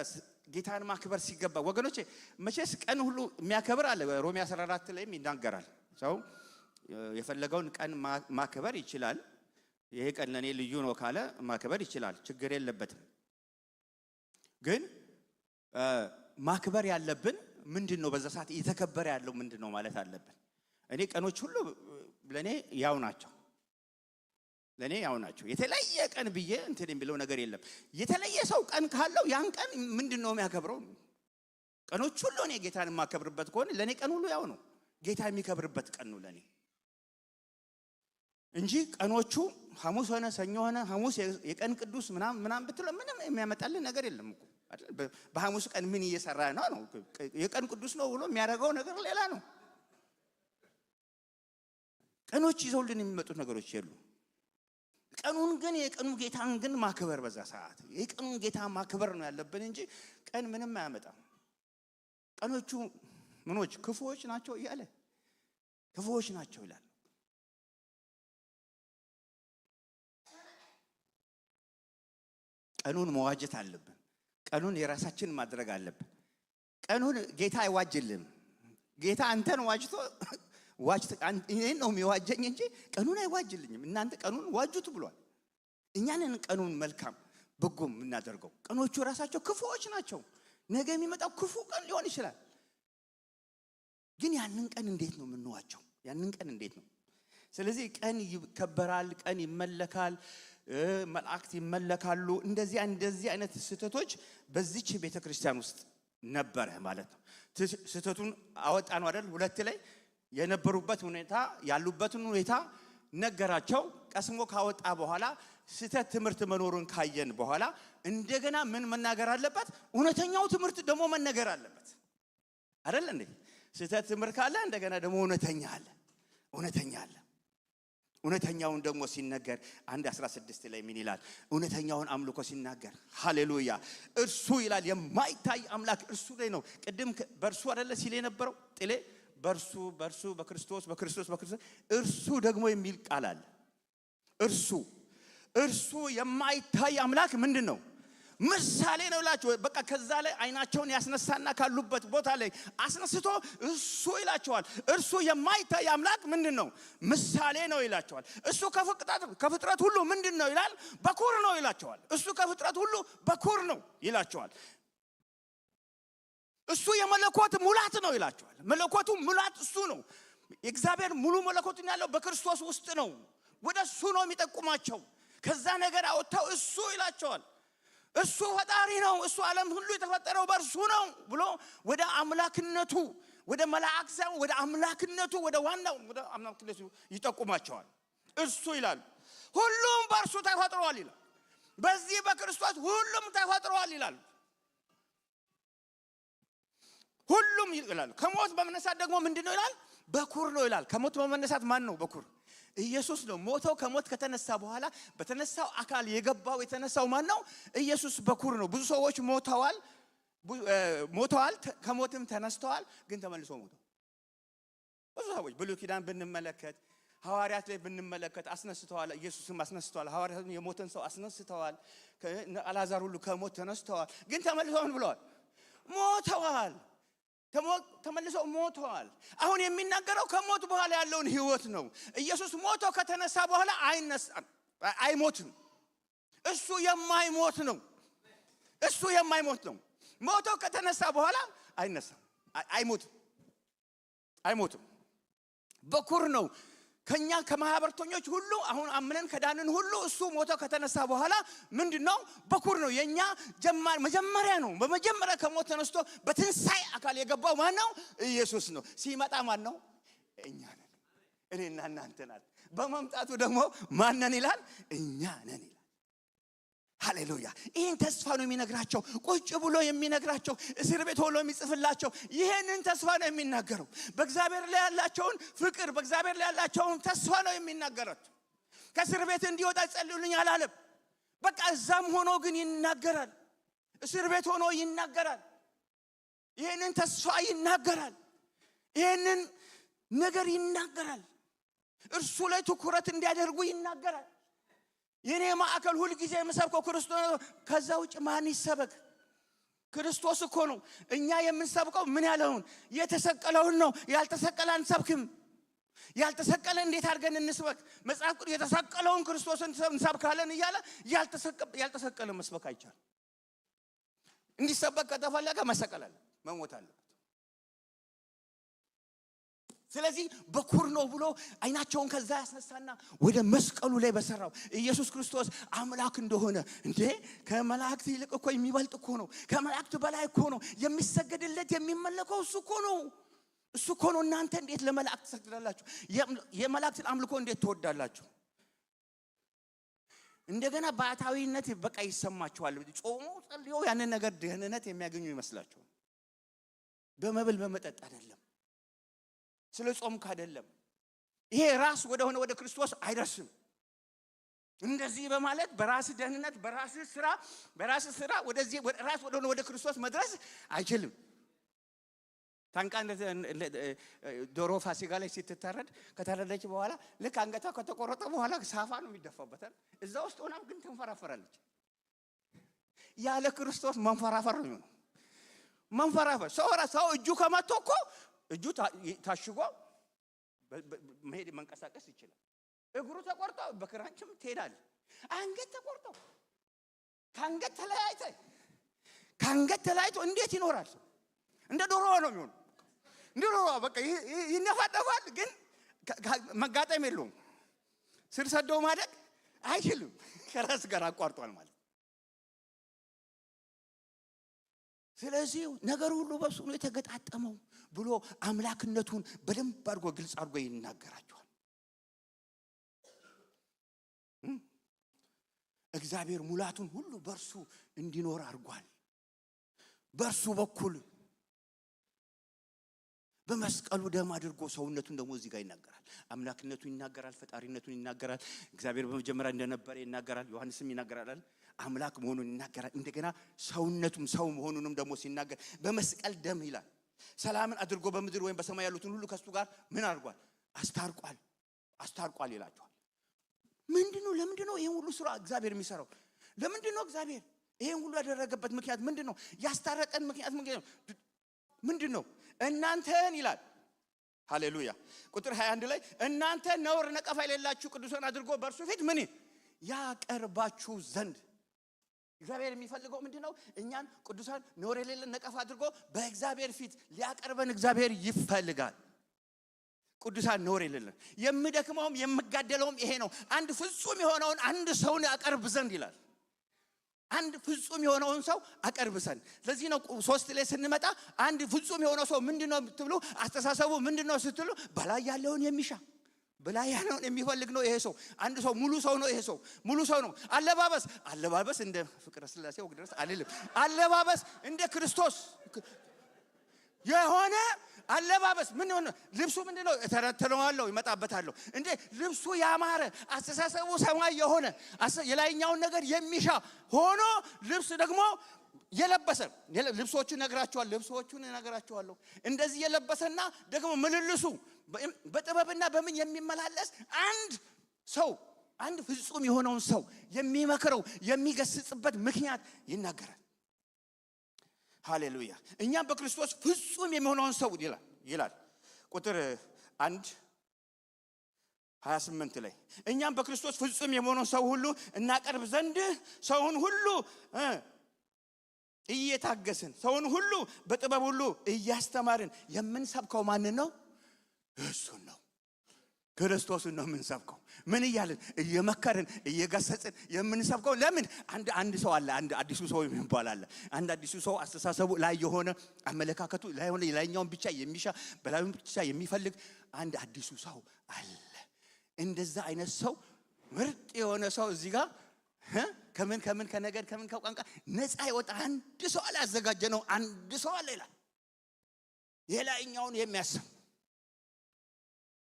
ጌታን ማክበር ሲገባ፣ ወገኖቼ መቼስ ቀን ሁሉ የሚያከብር አለ። ሮሜ 14 ላይም ይናገራል። ሰው የፈለገውን ቀን ማክበር ይችላል። ይሄ ቀን ለኔ ልዩ ነው ካለ ማክበር ይችላል፣ ችግር የለበትም። ግን ማክበር ያለብን ምንድነው? በዛ ሰዓት እየተከበረ ያለው ምንድነው ማለት አለብን። እኔ ቀኖች ሁሉ ለኔ ያው ናቸው፣ ለኔ ያው ናቸው። የተለየ ቀን ብዬ እንትን የሚለው ነገር የለም። የተለየ ሰው ቀን ካለው ያን ቀን ምንድነው የሚያከብረው? ቀኖች ሁሉ እኔ ጌታን የማከብርበት ከሆነ ለኔ ቀን ሁሉ ያው ነው። ጌታ የሚከብርበት ቀን ነው ለኔ እንጂ ቀኖቹ ሐሙስ ሆነ ሰኞ ሆነ ሐሙስ የቀን ቅዱስ ምናምን ብትለው ምንም የሚያመጣልን ነገር የለም እኮ አይደል? በሐሙስ ቀን ምን እየሰራ ነው? የቀን ቅዱስ ነው ብሎ የሚያደርገው ነገር ሌላ ነው። ቀኖች ይዘውልን የሚመጡት ነገሮች የሉ። ቀኑን ግን የቀኑ ጌታን ግን ማክበር፣ በዛ ሰዓት የቀኑን ጌታ ማክበር ነው ያለብን እንጂ ቀን ምንም አያመጣም። ቀኖቹ ምኖች ክፉዎች ናቸው እያለ ክፉዎች ናቸው ይላል። ቀኑን መዋጀት አለብን። ቀኑን የራሳችን ማድረግ አለብን። ቀኑን ጌታ አይዋጅልም። ጌታ አንተን ዋጅቶ እኔን ነው የሚዋጀኝ እንጂ ቀኑን አይዋጅልኝም። እናንተ ቀኑን ዋጁት ብሏል። እኛንን ቀኑን መልካም በጎም እናደርገው። ቀኖቹ ራሳቸው ክፉዎች ናቸው። ነገ የሚመጣው ክፉ ቀን ሊሆን ይችላል። ግን ያንን ቀን እንዴት ነው የምንዋቸው? ያንን ቀን እንዴት ነው? ስለዚህ ቀን ይከበራል፣ ቀን ይመለካል፣ መላእክት ይመለካሉ። እንደዚህ አይነት ስህተቶች በዚች ቤተክርስቲያን ውስጥ ነበረ ማለት ነው። ስህተቱን አወጣ ነው አይደል? ሁለት ላይ የነበሩበት ሁኔታ ያሉበትን ሁኔታ ነገራቸው። ቀስሞ ካወጣ በኋላ ስህተት ትምህርት መኖሩን ካየን በኋላ እንደገና ምን መናገር አለበት? እውነተኛው ትምህርት ደግሞ መነገር አለበት አይደል እንዴ? ስህተት ትምህርት ካለ እንደገና ደግሞ እውነተኛ አለ። እውነተኛውን ደግሞ ሲነገር 1:16 ላይ ምን ይላል? እውነተኛውን አምልኮ ሲናገር ሃሌሉያ እርሱ ይላል የማይታይ አምላክ እርሱ ላይ ነው። ቅድም በእርሱ አይደለ ሲል የነበረው ጥሌ በእርሱ በክርስቶስ እርሱ ደግሞ የሚል ቃል አለ። እርሱ የማይታይ አምላክ ምንድን ነው? ምሳሌ ነው ይላችሁ። በቃ ከዛ ላይ አይናቸውን ያስነሳና ካሉበት ቦታ ላይ አስነስቶ እሱ ይላቸዋል። እርሱ የማይታይ አምላክ ምንድን ነው? ምሳሌ ነው ይላቸዋል። እሱ ከፍጥረት ሁሉ ምንድን ነው ይላል? በኩር ነው ይላቸዋል። እሱ ከፍጥረት ሁሉ በኩር ነው ይላቸዋል። እሱ የመለኮት ሙላት ነው ይላቸዋል። መለኮቱ ሙላት እሱ ነው። የእግዚአብሔር ሙሉ መለኮትን ያለው በክርስቶስ ውስጥ ነው። ወደ እሱ ነው የሚጠቁማቸው። ከዛ ነገር አወጣው እሱ ይላቸዋል። እሱ ፈጣሪ ነው። እሱ ዓለም ሁሉ የተፈጠረው በእርሱ ነው ብሎ ወደ አምላክነቱ ወደ መላእክት ሳይሆን ወደ አምላክነቱ ወደ ዋናው ወደ አምላክነቱ ይጠቁማቸዋል። እርሱ ይላል ሁሉም በእርሱ ተፈጥሯል ይላል። በዚህ በክርስቶስ ሁሉም ተፈጥሯል ይላል። ሁሉም ይላል። ከሞት በመነሳት ደግሞ ምንድነው ይላል? በኩር ነው ይላል። ከሞት በመነሳት ማን ነው በኩር? ኢየሱስ ነው። ሞተው ከሞት ከተነሳ በኋላ በተነሳው አካል የገባው የተነሳው ማን ነው? ኢየሱስ በኩር ነው። ብዙ ሰዎች ሞተዋል፣ ከሞትም ተነስተዋል፣ ግን ተመልሰው ሞተው። ብዙ ሰዎች ብሉይ ኪዳን ብንመለከት ሐዋርያት ላይ ብንመለከት አስነስተዋል። ኢየሱስም አስነስተዋል። ሐዋርያት የሞተን ሰው አስነስተዋል። አልዓዛር ሁሉ ከሞት ተነስተዋል፣ ግን ተመልሰው ምን ብለዋል? ሞተዋል። ተመልሰው ሞተዋል። አሁን የሚናገረው ከሞት በኋላ ያለውን ህይወት ነው። ኢየሱስ ሞቶ ከተነሳ በኋላ አይሞትም። እሱ የማይሞት ነው። እሱ የማይሞት ነው። ሞቶ ከተነሳ በኋላ አይነሳም፣ አይሞትም። በኩር ነው። ከኛ ከማህበርተኞች ሁሉ አሁን አምነን ከዳንን ሁሉ እሱ ሞቶ ከተነሳ በኋላ ምንድነው? በኩር ነው። የኛ መጀመሪያ ነው። በመጀመሪያ ከሞት ተነስቶ በትንሳኤ አካል የገባው ማን ነው? ኢየሱስ ነው። ሲመጣ ማን ነው? እኛ ነን። እኔና እናንተ ናት። በመምጣቱ ደግሞ ማን ነን ይላል? እኛ ነን ይላል። ሃሌሉያ! ይህን ተስፋ ነው የሚነግራቸው። ቁጭ ብሎ የሚነግራቸው፣ እስር ቤት ሆኖ የሚጽፍላቸው ይህንን ተስፋ ነው የሚናገረው። በእግዚአብሔር ላይ ያላቸውን ፍቅር፣ በእግዚአብሔር ላይ ያላቸውን ተስፋ ነው የሚናገራቸው። ከእስር ቤት እንዲወጣ ጸልዩልኝ አላለም። በቃ እዛም ሆኖ ግን ይናገራል። እስር ቤት ሆኖ ይናገራል። ይህንን ተስፋ ይናገራል። ይህንን ነገር ይናገራል። እርሱ ላይ ትኩረት እንዲያደርጉ ይናገራል። የኔ ማዕከል ሁሉ ጊዜ የምሰብከው ክርስቶስ ነው። ከዛ ውጭ ማን ይሰበክ? ክርስቶስ እኮ ነው። እኛ የምንሰብከው ምን ያለውን? የተሰቀለውን ነው። ያልተሰቀለ አንሰብክም። ያልተሰቀለ እንዴት አድርገን እንስበክ? መጽሐፍ ቅዱስ የተሰቀለውን ክርስቶስን እንሰብካለን እያለ ያልተሰቀለ መስበክ አይቻልም። እንዲሰበክ ከተፈለገ መሰቀል አለ፣ መሞት አለ። ስለዚህ በኩር ነው ብሎ አይናቸውን ከዛ ያስነሳና ወደ መስቀሉ ላይ በሰራው ኢየሱስ ክርስቶስ አምላክ እንደሆነ እንዴ ከመላእክት ይልቅ እኮ የሚበልጥ እኮ ነው። ከመላእክት በላይ እኮ ነው የሚሰገድለት የሚመለከው እሱ እኮ ነው። እሱ እኮ ነው። እናንተ እንዴት ለመላእክት ትሰግዳላችሁ? የመላእክትን አምልኮ እንዴት ትወዳላችሁ? እንደገና ባታዊነት በቃ ይሰማችኋል። ጾሙ ጸልዮ ያንን ነገር ደህንነት የሚያገኙ ይመስላችኋል። በመብል በመጠጥ አይደለም፣ ስለ ጾምክ አይደለም። ይሄ ራስ ወደ ክርስቶስ አይደርስም። እንደዚህ በማለት በራስ ደህንነት በራስ ስራ ወደዚህ ራስ ወደ ክርስቶስ መድረስ አይችልም። ታንቃ ዶሮ ፋሲካ ላይ ስትታረድ ከተረደች በኋላ ልክ አንገቷ ከተቆረጠ በኋላ ሳፋ ነው የሚደፋበት። እዛ ውስጥ ሆና ግን ትንፈራፈራለች። ያለ ክርስቶስ መንፈራፈር ነው። መንፈራፈር ሰው እጁ ከመቶ እኮ እጁ ታሽጎ መሄድ መንቀሳቀስ ይችላል። እግሩ ተቆርጦ በክራንችም ትሄዳለህ። አንገት ተቆርጦ ከአንገት ተለያይቶ እንዴት ይኖራል? እንደ ዶሮ ነው የሚሆነው። እንደ ዶሮ በቃ ይነፋደፋል፣ ግን መጋጠም የለውም። ስር ሰደው ማደግ አይችልም። ከራስ ጋር አቋርጧል ማለት። ስለዚህ ነገር ሁሉ በሱ ነው የተገጣጠመው ብሎ አምላክነቱን በደንብ አድርጎ ግልጽ አድርጎ ይናገራቸዋል። እግዚአብሔር ሙላቱን ሁሉ በርሱ እንዲኖር አድርጓል። በርሱ በኩል በመስቀሉ ደም አድርጎ ሰውነቱን ደግሞ እዚህ ጋር ይናገራል። አምላክነቱን ይናገራል፣ ፈጣሪነቱን ይናገራል። እግዚአብሔር በመጀመሪያ እንደነበረ ይናገራል። ዮሐንስም ይናገራል። አምላክ መሆኑን ይናገራል። እንደገና ሰውነቱም ሰው መሆኑንም ደግሞ ሲናገር በመስቀል ደም ይላል ሰላምን አድርጎ በምድር ወይም በሰማይ ያሉትን ሁሉ ከሱ ጋር ምን አድርጓል? አስታርቋል ይላቸዋል። ምንድነው? ለምንድነው ይሄን ሁሉ ስራ እግዚአብሔር የሚሰራው? ለምንድነው እግዚአብሔር ይሄን ሁሉ ያደረገበት ምክንያት ምንድነው? ያስታረቀን ምክንያት ምንድነው? እናንተን ይላል። ሃሌሉያ። ቁጥር 21 ላይ እናንተ ነውር ነቀፋ የሌላችሁ ቅዱሳን አድርጎ በእርሱ ፊት ምን ያቀርባችሁ ዘንድ። እግዚአብሔር የሚፈልገው ምንድነው? እኛን ቅዱሳን ነውር የሌለን ነቀፋ አድርጎ በእግዚአብሔር ፊት ሊያቀርበን እግዚአብሔር ይፈልጋል። ቅዱሳን ነውር የሌለን። የምደክመውም የምጋደለውም ይሄ ነው፣ አንድ ፍጹም የሆነውን አንድ ሰውን ያቀርብ ዘንድ ይላል። አንድ ፍጹም የሆነውን ሰው አቀርብ ዘንድ። ለዚህ ነው 3 ላይ ስንመጣ አንድ ፍጹም የሆነው ሰው ምንድነው ብትብሉ፣ አስተሳሰቡ ምንድነው ስትሉ፣ በላይ ያለውን የሚሻ በላይ ያለውን የሚፈልግ ነው ይሄ ሰው። አንድ ሰው ሙሉ ሰው ነው ይሄ ሰው፣ ሙሉ ሰው ነው። አለባበስ እንደ ፍቅረ ሥላሴ ወግ ድረስ አይደለም። አለባበስ እንደ ክርስቶስ የሆነ አለባበስ ምን ነው? ልብሱ ምንድነው? ተረተለዋለሁ ይመጣበታለሁ። እንዴ ልብሱ ያማረ አስተሳሰቡ ሰማይ የሆነ የላይኛውን ነገር የሚሻ ሆኖ ልብስ ደግሞ የለበሰ ልብሶቹን ነግራቸዋለሁ። እንደዚህ የለበሰና ደግሞ ምልልሱ በጥበብና በምን የሚመላለስ አንድ ሰው፣ አንድ ፍጹም የሆነውን ሰው የሚመክረው የሚገስጽበት ምክንያት ይናገራል። ሃሌሉያ። እኛም በክርስቶስ ፍጹም የሚሆነውን ሰው ይላል። ቁጥር 1 28 ላይ እኛም በክርስቶስ ፍጹም የሆነው ሰው ሁሉ እናቀርብ ዘንድ ሰውን ሁሉ እየታገስን ሰውን ሁሉ በጥበብ ሁሉ እያስተማርን የምንሰብከው ማንን ነው? እሱን ነው። ክርስቶስን ነው የምንሰብከው። ምን እያልን እየመከርን እየገሰጽን የምንሰብከው። ለምን? አንድ ሰው አለ፣ አንድ አዲሱ ሰው የሚባል አለ። አንድ አዲሱ ሰው አስተሳሰቡ ላይ የሆነ አመለካከቱ ላይ የሆነ ላይኛውን ብቻ የሚሻ በላዩን ብቻ የሚፈልግ አንድ አዲሱ ሰው አለ። እንደዛ አይነት ሰው ምርጥ የሆነ ሰው እዚህ ጋር ከምን ከነገድ ከምን ከቋንቋ ነፃ ይወጣ አንድ ሰው አለ፣ ያዘጋጀ ነው አንድ ሰው አለ ይላል። የላይኛውን የሚያስብ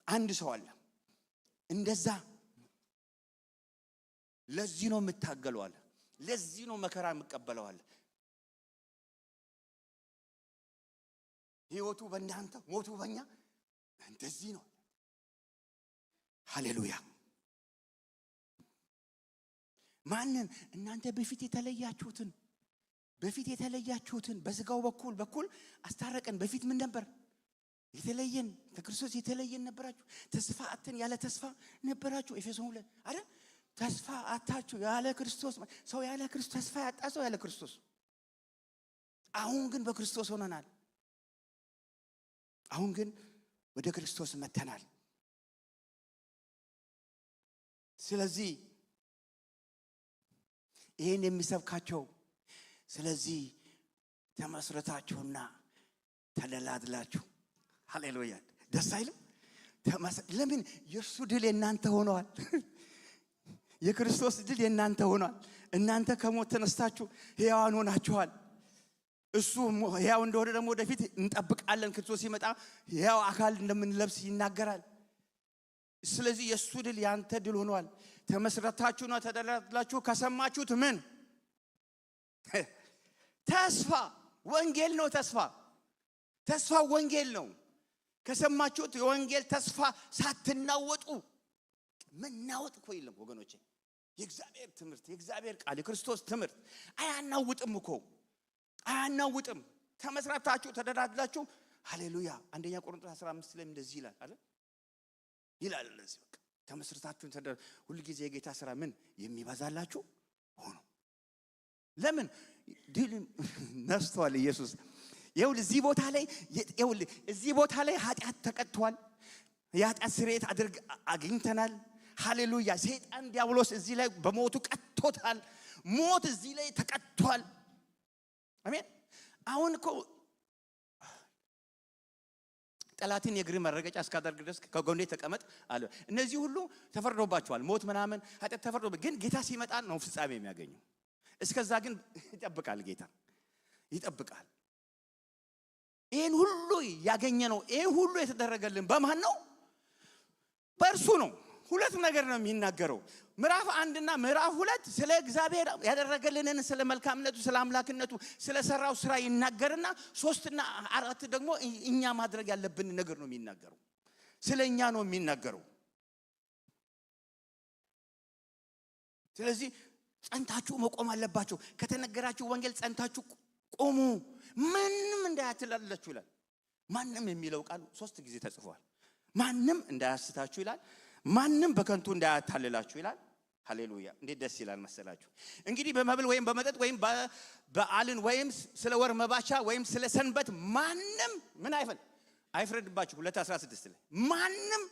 አንድ ሰው አለ። እንደዛ ለዚህ ነው የምታገለው አለ። ለዚህ ነው መከራ የምቀበለው አለ። ሕይወቱ በእናንተ ሞቱ በእኛ እንደዚህ ነው። ሃሌሉያ። ማንን? እናንተ በፊት የተለያችሁትን በስጋው በኩል አስታረቀን። በፊት ምን ነበር? የተለየን፣ ከክርስቶስ የተለየን ነበራችሁ። ተስፋ አጥተን ያለ ተስፋ ነበራችሁ። ኤፌሶን 2 አይደል? ተስፋ አጣችሁ ያለ ክርስቶስ። ሰው ያለ ክርስቶስ ተስፋ ያጣ ሰው ያለ ክርስቶስ። አሁን ግን በክርስቶስ ሆነናል። አሁን ግን ወደ ክርስቶስ መተናል። ስለዚህ ይሄን የሚሰብካቸው ስለዚህ ተመስረታችሁና ተደላድላችሁ። ሃሌሉያ። ደስ አይልም? ለምን? የእርሱ ድል የእናንተ ሆኗል። የክርስቶስ ድል የእናንተ ሆኗል። እናንተ ከሞት ተነስታችሁ ሕያዋን ሆናችኋል። እሱ ሕያው እንደሆነ ደግሞ ወደፊት እንጠብቃለን። ክርስቶስ ሲመጣ ሕያው አካል እንደምንለብስ ይናገራል። ስለዚህ የእሱ ድል ያንተ ድል ሆኗል። ተመስረታችሁና ተደላድላችሁ ከሰማችሁት ምን? ተስፋ ወንጌል ነው። ተስፋ ወንጌል ነው። ከሰማችሁት የወንጌል ተስፋ ሳትናወጡ። መናወጥ እኮ የለም ወገኖቼ። የእግዚአብሔር ትምህርት፣ የእግዚአብሔር ቃል፣ የክርስቶስ ትምህርት አያናውጥም እኮ አያናውጥም። ተመስረታችሁ ተደላድላችሁ። ሃሌሉያ። አንደኛ ቆሮንቶስ 15 ላይ እንደዚህ ይላል አይደል? ይላል እንደዚህ በቃ ተመስርታችሁን ሁሉ ጊዜ የጌታ ሥራ ምን የሚበዛላችሁ ሆኖ። ለምን? ድል ነስቷል ኢየሱስ። ይኸውልህ እዚህ ቦታ ላይ ኃጢአት ተቀጥቷል። የኃጢአት ስርየት አግኝተናል። ሃሌሉያ። ሰይጣን ዲያብሎስ እዚህ ላይ በሞቱ ቀጥቶታል። ሞት እዚህ ላይ ተቀጥቷል። አሜን። አሁን እኮ ጠላትን የእግር መረገጫ እስካደርግ ድረስ ከጎኔ ተቀመጥ አለ። እነዚህ ሁሉ ተፈርዶባቸዋል። ሞት ምናምን ኃጢአት ተፈርዶባቸዋል። ግን ጌታ ሲመጣ ነው ፍጻሜ የሚያገኘው። እስከዛ ግን ይጠብቃል። ጌታ ይጠብቃል። ይሄን ሁሉ ያገኘ ነው። ይሄ ሁሉ የተደረገልን በማን ነው? በእርሱ ነው። ሁለት ነገር ነው የሚናገረው። ምዕራፍ 1 እና ምዕራፍ 2 ስለ እግዚአብሔር ያደረገልንን፣ ስለ መልካምነቱ፣ ስለ አምላክነቱ፣ ስለ ሰራው ስራ ይናገርና 3 እና 4 ደግሞ እኛ ማድረግ ያለብን ነገር ነው የሚናገረው። ስለኛ ነው የሚናገረው። ስለዚህ ጸንታችሁ መቆም አለባችሁ። ከተነገራችሁ ወንጌል ጸንታችሁ ቆሙ። ማንም እንዳያትላላችሁ ይላል። ማንም የሚለው ቃል 3 ጊዜ ተጽፏል። ማንም እንዳያስታችሁ ይላል። ማንም በከንቱ እንዳያታልላችሁ ይላል። ሃሌሉያ። እንዴት ደስ ይላል መሰላችሁ። እንግዲህ በመብል ወይም በመጠጥ ወይም በዓልን ወይም ስለ ወር መባቻ ወይም ስለ ሰንበት ማንም ምን አይፍረድባችሁ። 2:16 ላይ ማንም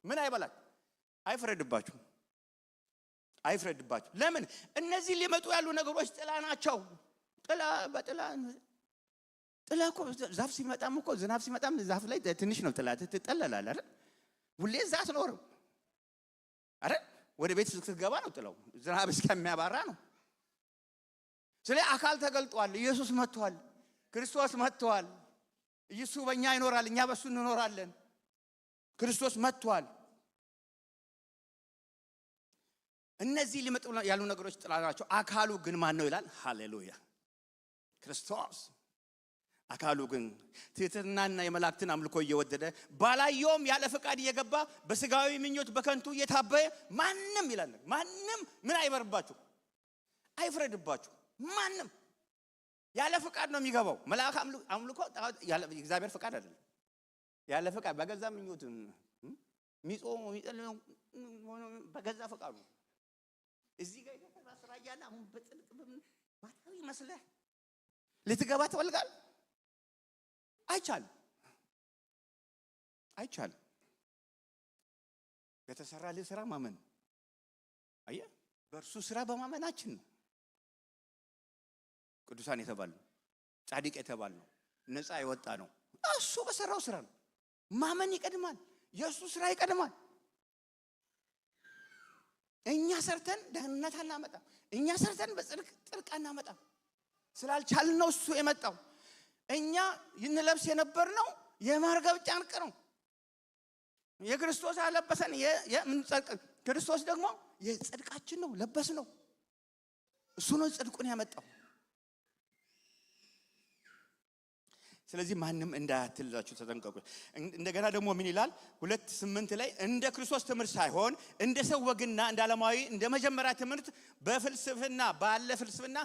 ምን አይበላችሁ፣ አይፍረድባችሁ። ለምን? እነዚህ ሊመጡ ያሉ ነገሮች ጥላ ናቸው። ጥላ እኮ ዛፍ ሲመጣም እኮ ዝናብ ሲመጣም ዛፍ ላይ ትንሽ ነው ጥላ፣ ትጠለላለህ አይደል? ሁሌ እዛ አትኖርም አይደል? ወደ ቤት ስትገባ ነው ጥላው፣ ዝናብ እስከሚያባራ ነው። ስለዚህ አካል ተገልጧል። ኢየሱስ መጥቷል። ክርስቶስ መጥቷል። ኢየሱስ በእኛ ይኖራል፣ እኛ በሱ እንኖራለን። ክርስቶስ መጥቷል። እነዚህ ሊመጡ ያሉ ነገሮች ጥላ ናቸው። አካሉ ግን ማን ነው ይላል? ሃሌሉያ ክርስቶስ። አካሉ ግን ትሕትናና የመላእክትን አምልኮ እየወደደ ባላየውም ያለ ፈቃድ እየገባ በስጋዊ ምኞት በከንቱ እየታበየ ማንም ይላል። ማንም ምን አይበርባችሁ፣ አይፍረድባችሁ። ማንም ያለ ፈቃድ ነው የሚገባው። መልአክ አምልኮ እግዚአብሔር ፈቃድ አይደለም። ያለ ፈቃድ በገዛ ምኞት የሚጾመው የሚጸልየው በገዛ ፈቃዱ እዚህ ጋር የተሰራ ስራ እያለ አሁን በጽድቅ ባታዊ መስለህ ልትገባ ትፈልጋል? አይቻልም። የተሰራልህ ስራ ማመን። አየህ፣ በእርሱ ስራ በማመናችን ነው ቅዱሳን የተባልነው፣ ጻድቅ የተባልነው፣ ነፃ የወጣ ነው። እሱ በሰራው ስራ ነው። ማመን ይቀድማል። የእሱ ስራ ይቀድማል። እኛ ሰርተን ደህንነት አናመጣም። እኛ ሰርተን በጽድቅ አናመጣም። ስላልቻልን ነው እሱ የመጣው። እኛ ይንለብስ የነበርነው የማርገብ ጨርቅ ነው። የክርስቶስ አለበሰን የምንጸድቅ። ክርስቶስ ደግሞ የጽድቃችን ነው፣ ለበስ ነው። እሱ ነው ጽድቁን ያመጣው። ስለዚህ ማንም እንዳያትላችሁ ተጠንቀቁ። እንደገና ደግሞ ምን ይላል? 2:8 ላይ እንደ ክርስቶስ ትምህርት ሳይሆን እንደ ሰው ወግና እንደ ዓለማዊ እንደ መጀመሪያ ትምህርት በፍልስፍና ባለ ፍልስፍና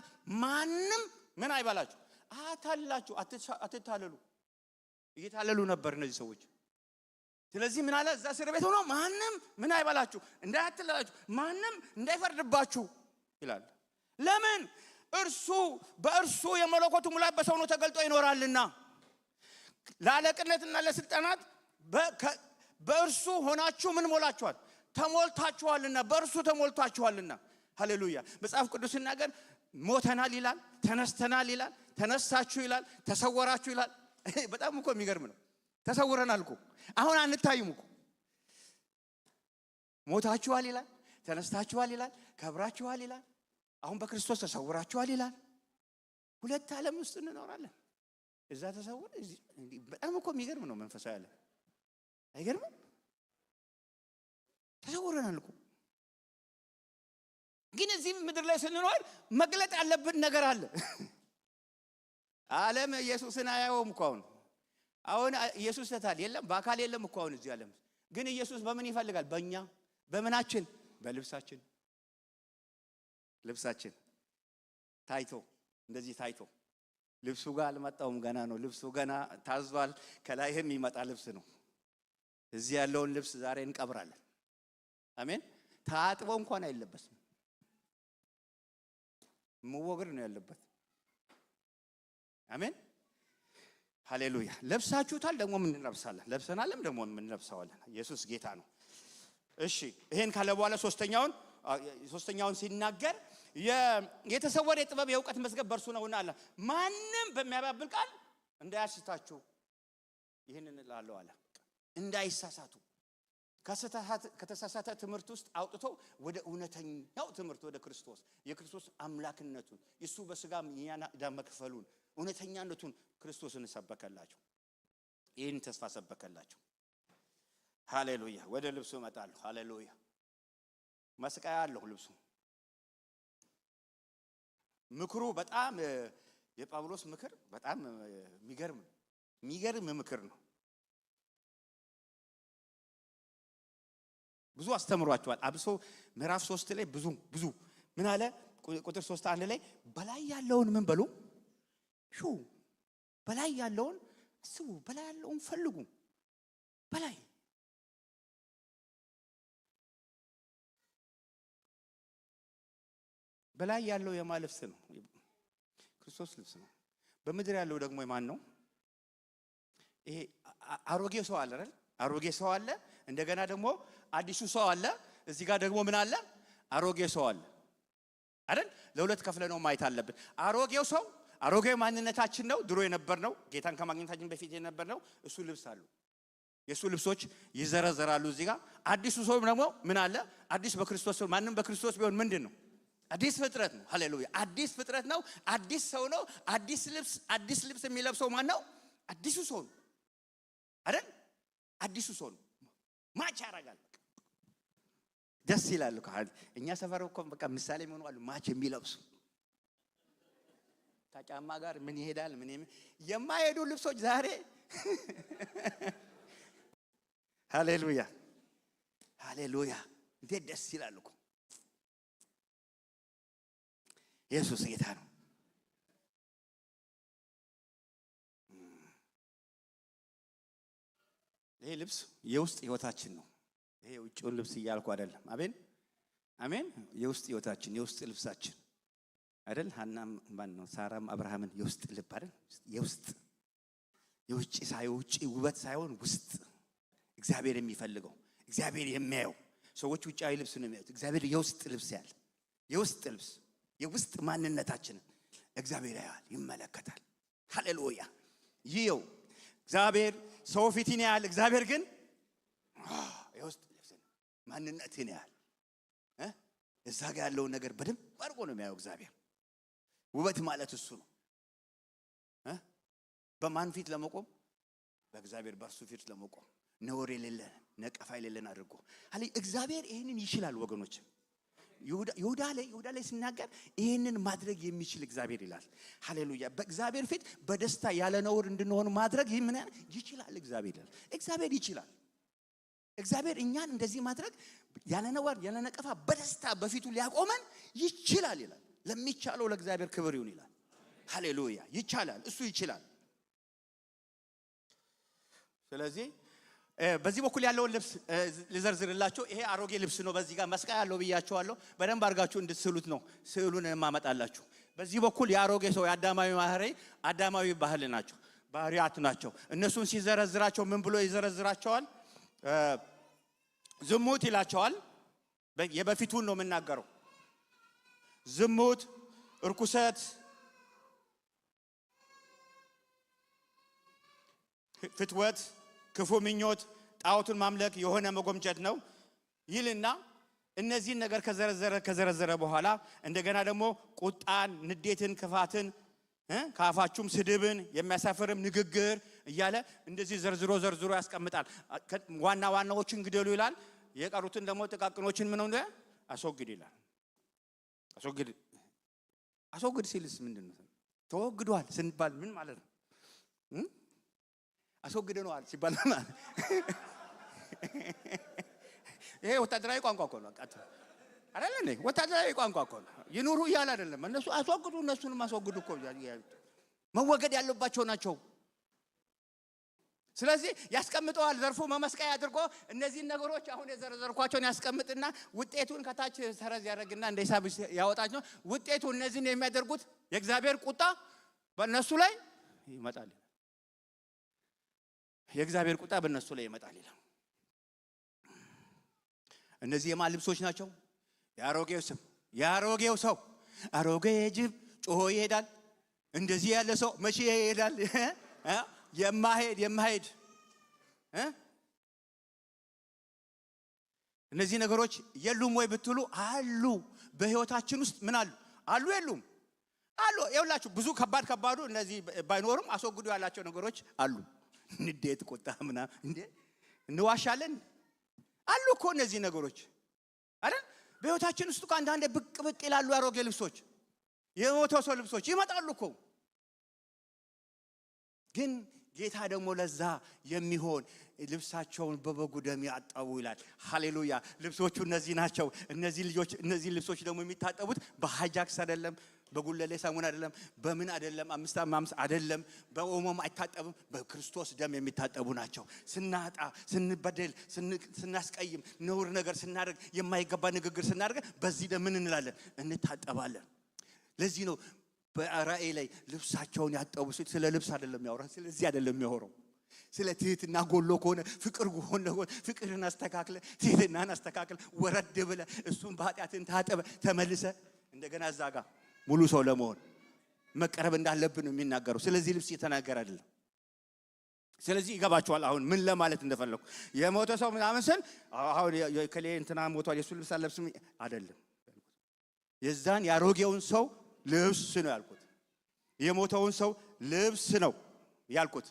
ማንም ምን አይባላችሁ፣ አታላችሁ፣ አትታለሉ። እየታለሉ ነበር እነዚህ ሰዎች። ስለዚህ ምን አለ? እዛ እስር ቤት ሆኖ ማንም ምን አይባላችሁ፣ እንዳያትላችሁ፣ ማንም እንዳይፈርድባችሁ ይላል። ለምን? እርሱ በእርሱ የመለኮቱ ሙላት በሰው ነው ተገልጦ ይኖራልና ለአለቅነትና ለስልጣናት በእርሱ ሆናችሁ ምን ሞላችኋል? ተሞልታችኋልና። በእርሱ ተሞልታችኋልና። ሃሌሉያ። መጽሐፍ ቅዱስ ሲናገር ሞተናል ይላል፣ ተነስተናል ይላል፣ ተነሳችሁ ይላል፣ ተሰወራችሁ ይላል። በጣም እኮ የሚገርም ነው። ተሰውረናል እኮ አሁን አንታይም እኮ። ሞታችኋል ይላል፣ ተነስታችኋል ይላል፣ ከብራችኋል ይላል፣ አሁን በክርስቶስ ተሰውራችኋል ይላል። ሁለት ዓለም ውስጥ እንኖራለን። እዛ ተሰውር፣ በጣም እኮ የሚገርም ነው መንፈሳዊ ዓለም። አይገርምም? ተሰውረናል እኮ። ግን እዚህ ምድር ላይ ስንኖር መግለጥ ያለብን ነገር አለ። ዓለም ኢየሱስን አያየውም እኮ አሁን ኢየሱስ ተታል የለም፣ በአካል የለም እኮ አሁን እዚህ ዓለም። ግን ኢየሱስ በምን ይፈልጋል? በእኛ በምናችን፣ በልብሳችን። ልብሳችን ታይቶ እንደዚህ ታይቶ ልብሱ ጋር አልመጣውም፣ ገና ነው። ልብሱ ገና ታዟል። ከላይም ይመጣ ልብስ ነው። እዚህ ያለውን ልብስ ዛሬ እንቀብራለን። አሜን። ታጥቦ እንኳን አይለበስም፣ መወገድ ነው ያለበት። አሜን ሃሌሉያ። ለብሳችሁታል፣ ደግሞ ምን እንለብሳለን? ለብሰናልም ደግሞ ምን እንለብሳለን? ኢየሱስ ጌታ ነው። እሺ፣ ይሄን ካለ በኋላ ሶስተኛውን ሲናገር የተሰወረ የጥበብ የእውቀት መዝገብ በእርሱ ነውና አለ። ማንም በሚያባብል ቃል እንዳያስታችሁ ይህንን እላለሁ አለ። እንዳይሳሳቱ ከተሳሳተ ትምህርት ውስጥ አውጥቶ ወደ እውነተኛው ትምህርት፣ ወደ ክርስቶስ የክርስቶስ አምላክነቱን፣ የሱ በስጋም የኛን ዕዳ መክፈሉን፣ እውነተኛነቱን ክርስቶስን ሰበከላቸው። ይህን ተስፋ ሰበከላቸው። ሃሌሉያ። ወደ ልብሱ እመጣለሁ። ሃሌሉያ። መስቀያ አለው ልብሱ። ምክሩ በጣም የጳውሎስ ምክር በጣም የሚገርም ምክር ነው። ብዙ አስተምሯቸዋል። አብሶ ምዕራፍ 3 ላይ ብዙ ምን አለ? ቁጥር 3:1 ላይ በላይ ያለውን ምን በሉ ሹ፣ በላይ ያለውን አስቡ፣ በላይ ያለውን ፈልጉ። በላይ ያለው የማን ልብስ ነው? ክርስቶስ ልብስ ነው። በምድር ያለው ደግሞ የማን ነው? ይሄ አሮጌ ሰው አለ አይደል? አሮጌ ሰው አለ። እንደገና ደግሞ አዲሱ ሰው አለ። እዚህ ጋር ደግሞ ምን አለ? አሮጌ ሰው አለ አይደል? ለሁለት ከፍለ ነው ማየት አለብን። አሮጌው ሰው አሮጌ ማንነታችን ነው፣ ድሮ የነበርነው ጌታን ከማግኘታችን በፊት የነበርነው እሱ ልብስ አሉ። የሱ ልብሶች ይዘረዘራሉ እዚህ ጋር። አዲሱ ሰው ደግሞ ምን አለ? አዲስ በክርስቶስ ሰው። ማንም በክርስቶስ ቢሆን ምንድን ነው? አዲስ ፍጥረት ነው። ሃሌሉያ። አዲስ ፍጥረት ነው። አዲስ ሰው ነው። አዲስ ልብስ የሚለብሰው ማን ነው? አዲሱ ሰው ነው አይደል? አዲሱ ሰው ነው። ማች ያደርጋል። ደስ ይላል እኮ። እኛ ሰፈር እኮ በቃ ምሳሌ ምን ሆነዋል? ማች የሚለብሱ ከጫማ ጋር ምን ይሄዳል? ምን የማይሄዱ ልብሶች ዛሬ ሃሌሉያ ሃሌሉያ። እንዴት ደስ ይላል እኮ። ኢየሱስ ጌታ ነው። ይሄ ልብስ የውስጥ ህይወታችን ነው። ይሄ ውጭውን ልብስ እያልኩ አይደለም። አሜን አሜን። የውስጥ ህይወታችን የውስጥ ልብሳችን አይደል? ሐናም ማን ነው ሳራም አብርሃምን የውስጥ ልብ አይደል? የውስጥ የውጭ ውበት ሳይሆን ውስጥ እግዚአብሔር የሚፈልገው እግዚአብሔር የሚያየው። ሰዎች ውጫዊ ልብስ ነው የሚያዩት። እግዚአብሔር የውስጥ ልብስ ያለ የውስጥ ልብስ የውስጥ ማንነታችንን እግዚአብሔር ያያል፣ ይመለከታል። ሃሌሉያ። ይኸው እግዚአብሔር ሰው ፊትን ያያል፣ እግዚአብሔር ግን የውስጥ ልብስን ማንነትን ያያል። እዛ ጋር ያለውን ነገር በደንብ አድርጎ ነው የሚያየው እግዚአብሔር። ውበት ማለት እሱ ነው። በማን ፊት ለመቆም? በእግዚአብሔር በእርሱ ፊት ለመቆም ነውር የሌለን ነቀፋ የሌለን አድርጎ አለ እግዚአብሔር። ይሄንን ይችላል ወገኖች። ይሁዳ ላይ ሲናገር ይሄንን ማድረግ የሚችል እግዚአብሔር ይላል። ሃሌሉያ። በእግዚአብሔር ፊት በደስታ ያለ ነውር እንድንሆን ማድረግ ምን ይችላል እግዚአብሔር ይላል። እግዚአብሔር ይችላል። እግዚአብሔር እኛን እንደዚህ ማድረግ ያለ ነውር ያለ ነቀፋ በደስታ በፊቱ ሊያቆመን ይችላል ይላል። ለሚቻለው ለእግዚአብሔር ክብር ይሁን ይላል። ሃሌሉያ። ይቻላል፣ እሱ ይችላል። ስለዚህ በዚህ በኩል ያለውን ልብስ ልዘርዝርላችሁ። ይሄ አሮጌ ልብስ ነው። በዚህ ጋር መስቀል ያለው ብያቸዋለሁ። በደንብ አድርጋችሁ እንድትስሉት ነው ስዕሉን የማመጣላችሁ። በዚህ በኩል የአሮጌ ሰው የአዳማዊ ባህሪ አዳማዊ ባህል ናቸው፣ ባህሪያት ናቸው። እነሱን ሲዘረዝራቸው ምን ብሎ ይዘረዝራቸዋል? ዝሙት ይላቸዋል። የበፊቱን ነው የምናገረው። ዝሙት፣ እርኩሰት፣ ፍትወት፣ ክፉ ምኞት፣ ጣዖቱን ማምለክ፣ የሆነ መጎምጀት ነው ይልና እነዚህን ነገር ከዘረዘረ በኋላ እንደገና ደግሞ ቁጣን፣ ንዴትን፣ ክፋትን፣ ከአፋችሁም ስድብን፣ የሚያሳፍርም ንግግር እያለ እንደዚህ ዘርዝሮ ያስቀምጣል። ዋና ዋናዎችን ግደሉ ይላል። የቀሩትን ደግሞ ጥቃቅኖችን ምን ነው አስወግድ ይላል። አስወግድ ሲልስ ምንድን ነው? ተወግዷል ስንባል ምን ማለት ነው? አስወግደነዋል ሲባል ማለት ይሄ ወታደራዊ ቋንቋ እኮ ነው። አይደል እንዴ? ወታደራዊ ቋንቋ እኮ ነው። ይኑሩ እያለ አይደለም። እነሱ አስወግዱ፣ እነሱንም አስወግዱ እኮ መወገድ ያለባቸው ናቸው። ስለዚህ ያስቀምጠዋል። ዘርፉ መመስቀያ አድርጎ እነዚህን ነገሮች አሁን የዘረዘርኳቸውን ያስቀምጥና ውጤቱን ከታች ሰረዝ ያደርግና እንደ ሂሳብ ያወጣቸው። ውጤቱ እነዚህን የሚያደርጉት የእግዚአብሔር ቁጣ በእነሱ ላይ ይመጣል። የእግዚአብሔር ቁጣ በእነሱ ላይ ይመጣል ይላል። እነዚህ የማን ልብሶች ናቸው? የአሮጌው ሰው አሮጌ ጅብ ጮሆ ይሄዳል። እንደዚህ ያለ ሰው መቼ ይሄዳል? የማሄድ እነዚህ ነገሮች የሉም ወይ ብትሉ አሉ። በህይወታችን ውስጥ ምን አሉ? የሉም አሉ። ይኸውላችሁ ብዙ ከባዱ እነዚህ ባይኖርም አስወግዱ ያላቸው ነገሮች አሉ። ንዴት፣ ቁጣ ምናምን እንዴ እንዋሻለን አሉ እኮ እነዚህ ነገሮች አይደል? በህይወታችን ውስጥ እኮ አንዳንዴ ብቅ ይላሉ። አሮጌ ልብሶች፣ የሞተው ሰው ልብሶች ይመጣሉ እኮ። ግን ጌታ ደግሞ ለዛ የሚሆን ልብሳቸውን በበጉ ደም ያጠቡ ይላል። ሃሌሉያ። ልብሶቹ እነዚህ ናቸው። እነዚህ ልብሶች ደግሞ የሚታጠቡት በሃጃክስ አይደለም፣ በጉለሌ ሳሙና አይደለም፣ በምን አይደለም፣ 5 አይደለም፣ በኦሞም አይታጠብም። በክርስቶስ ደም የሚታጠቡ ናቸው። ስናጣ፣ ስንበደል፣ ስናስቀይም፣ ነውር ነገር ስናደርግ፣ የማይገባ ንግግር ስናደርግ በዚህ ደም ምን እንላለን? እንታጠባለን። ለዚህ ነው በራእይ ላይ ልብሳቸውን ያጠቡ ሲል ስለ ልብስ አይደለም ያወራው። ስለዚህ አይደለም የሚያወራው። ስለ ትህትና ጎሎ ከሆነ ፍቅር ከሆነ ፍቅርን አስተካክለ፣ ትህትናን አስተካክለ፣ ወረድ ብለ እሱን በኃጢአትን ታጠበ ተመልሰ እንደገና እዛ ጋር ሙሉ ሰው ለመሆን መቀረብ እንዳለብን ነው የሚናገረው። ስለዚህ ልብስ እየተናገረ አይደለም። ስለዚህ ይገባቸዋል አሁን ምን ለማለት እንደፈለኩ። የሞተ ሰው ምናምን ስል አሁን ከሌ እንትና ሞቷል የሱ ልብስ አለብስም አይደለም። የዛን ያሮጌውን ሰው ልብስ ነው ያልኩት። የሞተውን ሰው ልብስ ነው ያልኩት።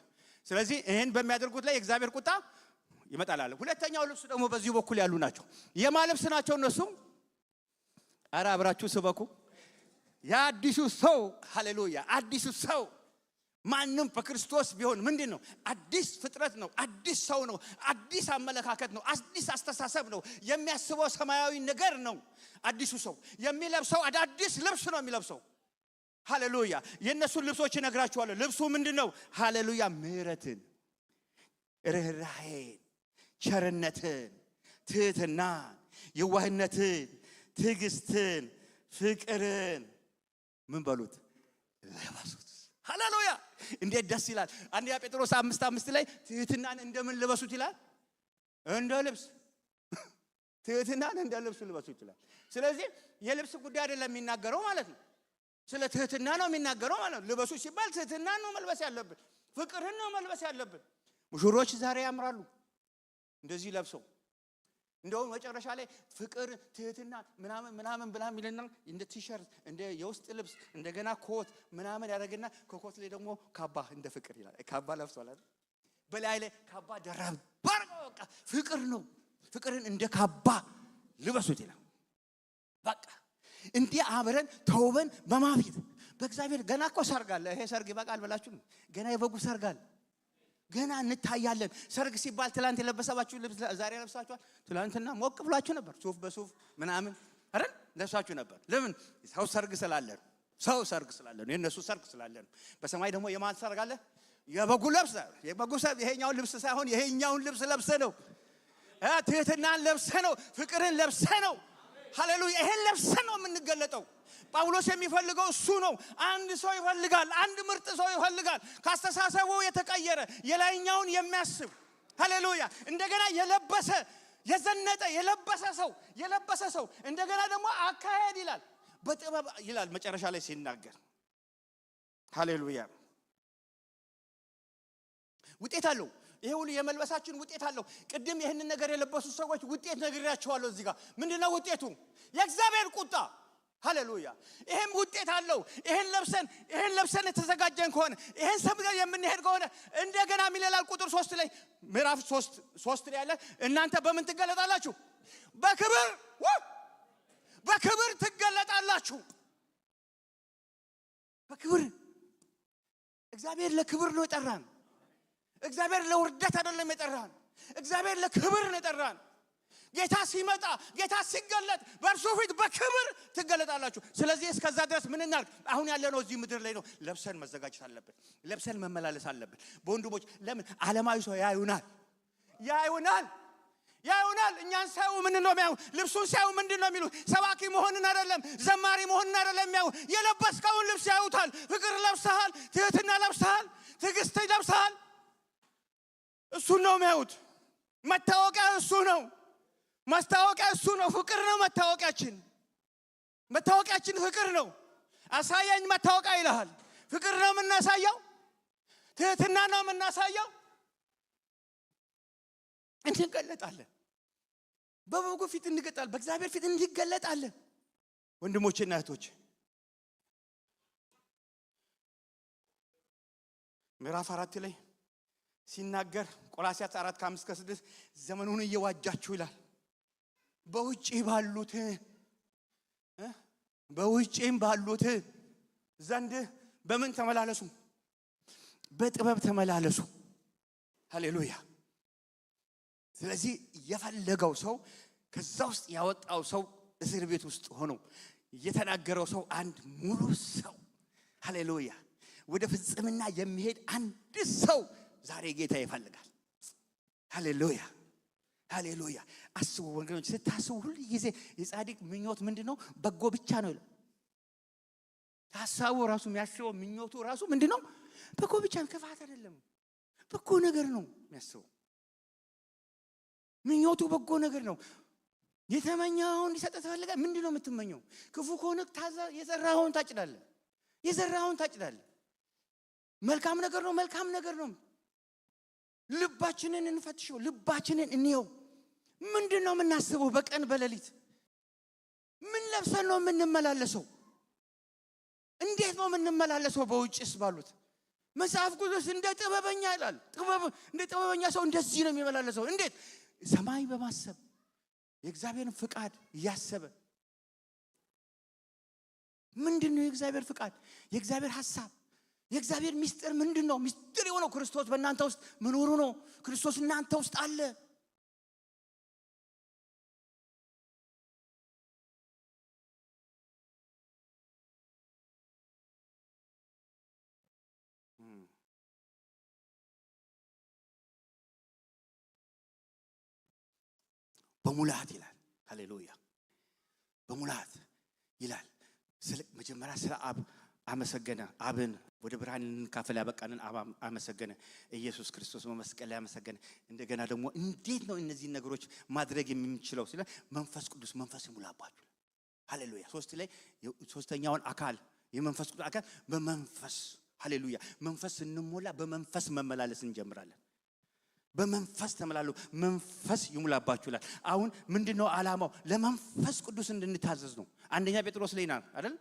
ስለዚህ ይሄን በሚያደርጉት ላይ የእግዚአብሔር ቁጣ ይመጣል አለ። ሁለተኛው ልብስ ደግሞ በዚህ በኩል ያሉ ናቸው። የማ ልብስ ናቸው እነሱ? ኧረ አብራችሁ ስበኩ። የአዲሱ ሰው ሃሌሉያ። አዲሱ ሰው ማንም በክርስቶስ ቢሆን ምንድን ነው? አዲስ ፍጥረት ነው። አዲስ ሰው ነው። አዲስ አመለካከት ነው። አዲስ አስተሳሰብ ነው። የሚያስበው ሰማያዊ ነገር ነው። አዲሱ ሰው የሚለብሰው አዲስ ልብስ ነው የሚለብሰው። ሃሌሉያ። የእነሱን ልብሶች እነግራችኋለሁ። ልብሱ ምንድን ነው? ሃሌሉያ። ምህረትን፣ ርህራሄን፣ ቸርነትን፣ ትህትናን፣ የዋህነትን፣ ትዕግስትን፣ ፍቅርን ምን በሉት ልበሱት። ሃሌሉያ! እንዴት ደስ ይላል። አንደኛ ጴጥሮስ 5:5 ላይ ትህትናን እንደምን ልበሱት ይላል? እንደ ልብስ። ትህትናን እንደ ልብስ ልበሱት ይላል። ስለዚህ የልብስ ጉዳይ አይደለም የሚናገረው ማለት ነው። ስለ ትህትና ነው የሚናገረው ማለት ነው። ልበሱ ሲባል ትህትናን ነው መልበስ ያለብን፣ ፍቅርን ነው መልበስ ያለብን። ሙሽሮች ዛሬ ያምራሉ እንደዚህ ለብሰው። እንደውም መጨረሻ ላይ ፍቅር፣ ትህትና ምናምን ምናምን ብላም ይለና እንደ ቲሸርት እንደ የውስጥ ልብስ እንደገና ኮት ምናምን ያደርግና ከኮት ላይ ደግሞ ካባ እንደ ፍቅር ይላል። ካባ ለብሷል አይደል? በላይ ላይ ካባ ደራብ በቃ ፍቅር ነው። ፍቅርን እንደ ካባ ልበሱት ይላል። በቃ እንዲህ አብረን ተውበን በማፊት በእግዚአብሔር ገና እኮ ሰርግ አለ። ይሄ ሰርግ ይበቃል ብላችሁ ገና የበጉ ሰርግ አለ። ገና እንታያለን። ሰርግ ሲባል ትላንት የለበሰባችሁ ልብስ ዛሬ ለብሳችኋል። ትላንትና ሞቅ ብላችሁ ነበር፣ ሱፍ በሱፍ ምናምን አይደል ለብሳችሁ ነበር። ለምን? ሰው ሰርግ ስላለ፣ ሰው ሰርግ ስላለ ነው። የነሱ ሰርግ ስላለ ነው። በሰማይ ደግሞ የማን ሰርግ አለ? የበጉ ልብስ። የበጉ ሰርግ ይሄኛውን ልብስ ሳይሆን ይሄኛውን ልብስ ለብሰ ነው። ትህትናን ለብሰ ነው። ፍቅርን ለብሰ ነው። ሃሌሉያ! ይሄን ለብሰ ነው የምንገለጠው። ጳውሎስ የሚፈልገው እሱ ነው። አንድ ሰው ይፈልጋል፣ አንድ ምርጥ ሰው ይፈልጋል። ካስተሳሰቡ የተቀየረ የላይኛውን የሚያስብ ሃሌሉያ! እንደገና የለበሰ የዘነጠ የለበሰ ሰው እንደገና ደግሞ አካሄድ ይላል፣ በጥበብ ይላል መጨረሻ ላይ ሲናገር። ሃሌሉያ! ውጤት አለው። ይሄ ሁሉ የመልበሳችን ውጤት አለው። ቅድም ይህንን ነገር የለበሱ ሰዎች ውጤት ነግሬያቸዋለሁ። እዚህ ጋር ምንድነው ውጤቱ? የእግዚአብሔር ቁጣ። ሃሌሉያ! ይሄም ውጤት አለው። ይሄን ለብሰን የተዘጋጀን ከሆነ ይሄን ሰምተን የምንሄድ ከሆነ እንደገና ሚለላል ቁጥር 3 ላይ ምዕራፍ 3 ላይ ያለ እናንተ በምን ትገለጣላችሁ? በክብር ትገለጣላችሁ። በክብር። እግዚአብሔር ለክብር ነው የጠራን። እግዚአብሔር ለውርደት አይደለም የጠራን። እግዚአብሔር ለክብር ነው የጠራን። ጌታ ሲመጣ ጌታ ሲገለጥ በእርሱ ፊት በክብር ትገለጣላችሁ። ስለዚህ እስከዛ ድረስ ምን እናድርግ? አሁን ያለነው እዚህ ምድር ላይ ነው። ለብሰን መዘጋጀት አለብን። ለብሰን መመላለስ አለብን። በወንድሞች ለምን ዓለማዊ ሰው ያዩናል። እኛን ሳዩ ምንድን ነው የሚያዩ? ልብሱን ሳዩ ምንድን ነው የሚሉት? ሰባኪ መሆንን አይደለም፣ ዘማሪ መሆንን አይደለም የሚያዩ። የለበስከውን ልብስ ያዩታል። ፍቅር ለብሰሃል፣ ትህትና ለብሰሃል፣ ትዕግስት ለብሰሃል። እሱን ነው የሚያዩት። መታወቂያ እሱ ነው። ማስታወቂያ እሱ ነው። ፍቅር ነው መታወቂያችን ፍቅር ነው። አሳየኝ መታወቂያ ይልሃል። ፍቅር ነው የምናሳየው። ትህትና ነው የምናሳየው። እንገለጣለን። በበጉ ፊት እንገለጣለን። በእግዚአብሔር ፊት እንገለጣለን። ወንድሞቼና እህቶቼ ምዕራፍ 4 ላይ ሲናገር ቆላስይስ 4:5-6 ዘመኑን እየዋጃችሁ ይላል። በውጭም ባሉት ዘንድ በምን ተመላለሱ? በጥበብ ተመላለሱ። ሃሌሉያ! ስለዚህ የፈለገው ሰው ከዛ ውስጥ ያወጣው ሰው እስር ቤት ውስጥ ሆኖ የተናገረው ሰው አንድ ሙሉ ሰው ሃሌሉያ! ወደ ፍጽምና የሚሄድ አንድ ሰው ዛሬ ጌታ ይፈልጋል። ሃሌሉያ! አስቡ ወንጌሎች ስታስቡ ሁሉ ጊዜ የጻድቅ ምኞት ምንድነው? በጎ ብቻ ነው ይላል። ሐሳቡ ራሱ የሚያስበው ምኞቱ ራሱ ምንድነው? በጎ ብቻ ነው። ክፋት አይደለም፣ በጎ ነገር ነው የሚያስበው። ምኞቱ በጎ ነገር ነው። የተመኘውን እንዲሰጥ ተፈልጋ ምንድነው የምትመኘው? ክፉ ከሆነ የዘራኸውን ታጭዳለህ። መልካም ነገር ነው። ልባችንን እንፈትሸው። ልባችንን እንየው። ምንድነው የምናስበው? በቀን በሌሊት ምን ለብሰን ነው የምንመላለሰው? እንዴት ነው የምንመላለሰው? በውጭስ ባሉት መጽሐፍ ቅዱስ እንደ ጥበበኛ ይላል። እንደ ጥበበኛ ሰው እንደዚህ ነው የሚመላለሰው። እንዴት? ሰማይ በማሰብ የእግዚአብሔርን ፍቃድ እያሰበ። ምንድነው የእግዚአብሔር ፍቃድ? የእግዚአብሔር ሐሳብ፣ የእግዚአብሔር ምስጢር ምንድነው? ምስጢር የሆነው ክርስቶስ በእናንተ ውስጥ መኖሩ ነው። ክርስቶስ እናንተ ውስጥ አለ። በሙላት ይላል። ሃሌሉያ በሙላት ይላል። መጀመሪያ ስለ አብ አመሰገነ። አብን ወደ ብርሃን እንካፈል ያበቃንን አብ አመሰገነ። ኢየሱስ ክርስቶስ በመስቀል ላይ አመሰገነ። እንደገና ደግሞ እንዴት ነው እነዚህ ነገሮች ማድረግ የምንችለው ሲል መንፈስ ቅዱስ መንፈስ ይሙላባችሁ። ሃሌሉያ ሶስተኛውን አካል የመንፈስ ቅዱስ አካል በመንፈስ ሃሌሉያ መንፈስ እንሞላ በመንፈስ መመላለስ እንጀምራለን። በመንፈስ ተመላሉ መንፈስ ይሙላባችሁ ይላል። አሁን ምንድነው ዓላማው? ለመንፈስ ቅዱስ እንድንታዘዝ ነው። አንደኛ ጴጥሮስ ላይ ናል አይደል?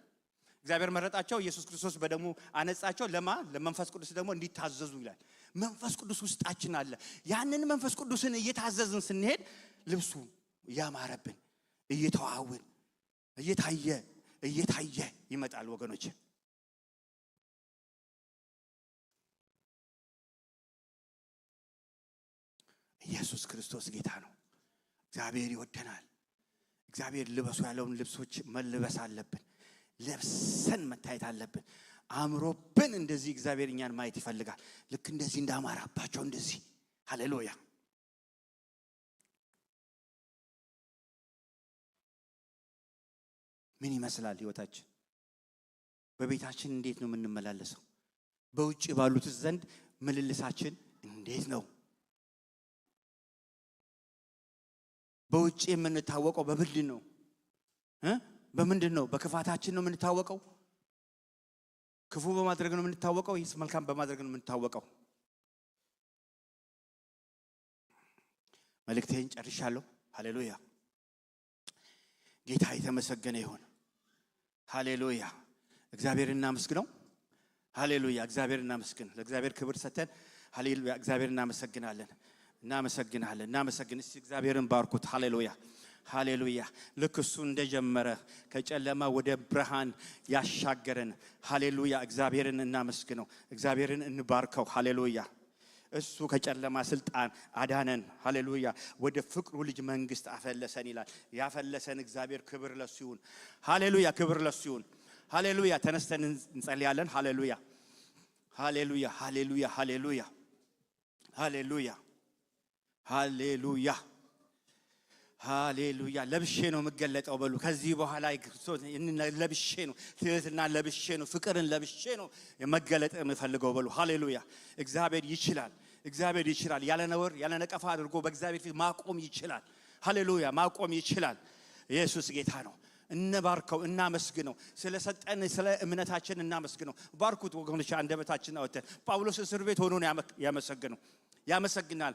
እግዚአብሔር መረጣቸው፣ ኢየሱስ ክርስቶስ በደሙ አነጻቸው። ለመንፈስ ቅዱስ ደግሞ እንዲታዘዙ ይላል። መንፈስ ቅዱስ ውስጣችን አለ። ያንን መንፈስ ቅዱስን እየታዘዝን ስንሄድ ልብሱ ያማረብን እየተዋውን እየታየ ይመጣል ወገኖች። ኢየሱስ ክርስቶስ ጌታ ነው። እግዚአብሔር ይወደናል። እግዚአብሔር ልበሱ ያለውን ልብሶች መልበስ አለብን። ለብሰን መታየት አለብን። አምሮብን እንደዚህ እግዚአብሔር እኛን ማየት ይፈልጋል። ልክ እንደዚህ እንዳማራባቸው እንደዚህ ሃሌሉያ። ምን ይመስላል ህይወታችን? በቤታችን እንዴት ነው የምንመላለሰው? በውጭ ባሉት ዘንድ ምልልሳችን እንዴት ነው? በውጭ የምንታወቀው በምንድን ነው? በምንድን ነው? በክፋታችን ነው የምንታወቀው? ክፉ በማድረግ ነው የምንታወቀው? ይህስ መልካም በማድረግ ነው የምንታወቀው? መልእክቴን ጨርሻለሁ። ሃሌሉያ ጌታ የተመሰገነ ይሁን። ሃሌሉያ እግዚአብሔርን እናመስግነው። ሃሌሉያ እግዚአብሔርን እናመስግን። ለእግዚአብሔር ክብር ሰተን ሃሌሉያ እግዚአብሔርን እናመሰግናለን። እናመሰግን። እስቲ እግዚአብሔርን ባርኩት። ሃሌሉያ ሃሌሉያ። ልክ እሱ እንደጀመረ ከጨለማ ወደ ብርሃን ያሻገረን ሃሌሉያ እግዚአብሔርን እናመስግነው። እግዚአብሔርን እንባርከው። ሃሌሉያ እሱ ከጨለማ ስልጣን አዳነን። ሃሌሉያ ወደ ፍቅሩ ልጅ መንግስት አፈለሰን ይላል። ያፈለሰን እግዚአብሔር ክብር ለሱ ይሁን። ሃሌሉያ ክብር ለሱ ይሁን። ሃሌሉያ ተነስተን እንጸልያለን። ሃሌሉያ ሃሌሉያ ሃሌሉያ ሃሌሉያ ሃሌሉያ ሃሌሉያ ሃሌሉያ። ለብሼ ነው የምገለጠው በሉ። ከዚህ በኋላ ለብሼ ነው ትህትና ለብሼ ነው ፍቅርን ለብሼ ነው መገለጥ የምፈልገው በሉ። ሃሌሉያ እግዚአብሔር ይችላል። እግዚአብሔር ይችላል። ያለ ነውር ያለ ነቀፋ አድርጎ በእግዚአብሔር ፊት ማቆም ይችላል። ሃሌሉያ ማቆም ይችላል። ኢየሱስ ጌታ ነው። እንባርከው፣ እናመስግነው። ስለሰጠን ስለ እምነታችን እናመስግነው። ባርኩት ወገኖች። አንደበታችን አወጣን። ጳውሎስ እስር ቤት ሆኖ ነው ያመሰግነው። ያመሰግናል።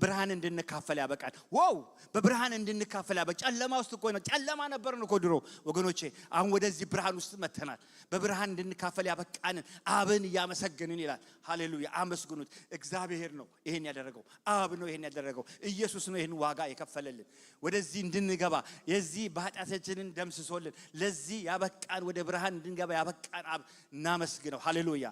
ብርሃን እንድንካፈል ያበቃል። ዋው በብርሃን እንድንካፈል ያበቃ። ጨለማ ውስጥ እኮ ነው። ጨለማ ነበርን እኮ ድሮ ወገኖቼ። አሁን ወደዚህ ብርሃን ውስጥ መተናል። በብርሃን እንድንካፈል ያበቃንን አብን እያመሰገንን ይላል። ሃሌሉያ አመስግኑት። እግዚአብሔር ነው ይሄን ያደረገው። አብ ነው ይሄን ያደረገው። ኢየሱስ ነው ይሄን ዋጋ የከፈለልን ወደዚህ እንድንገባ የዚህ በኃጢአታችንን ደምስሶልን ለዚህ ያበቃን ወደ ብርሃን እንድንገባ ያበቃን አብ እናመስግነው። ሃሌሉያ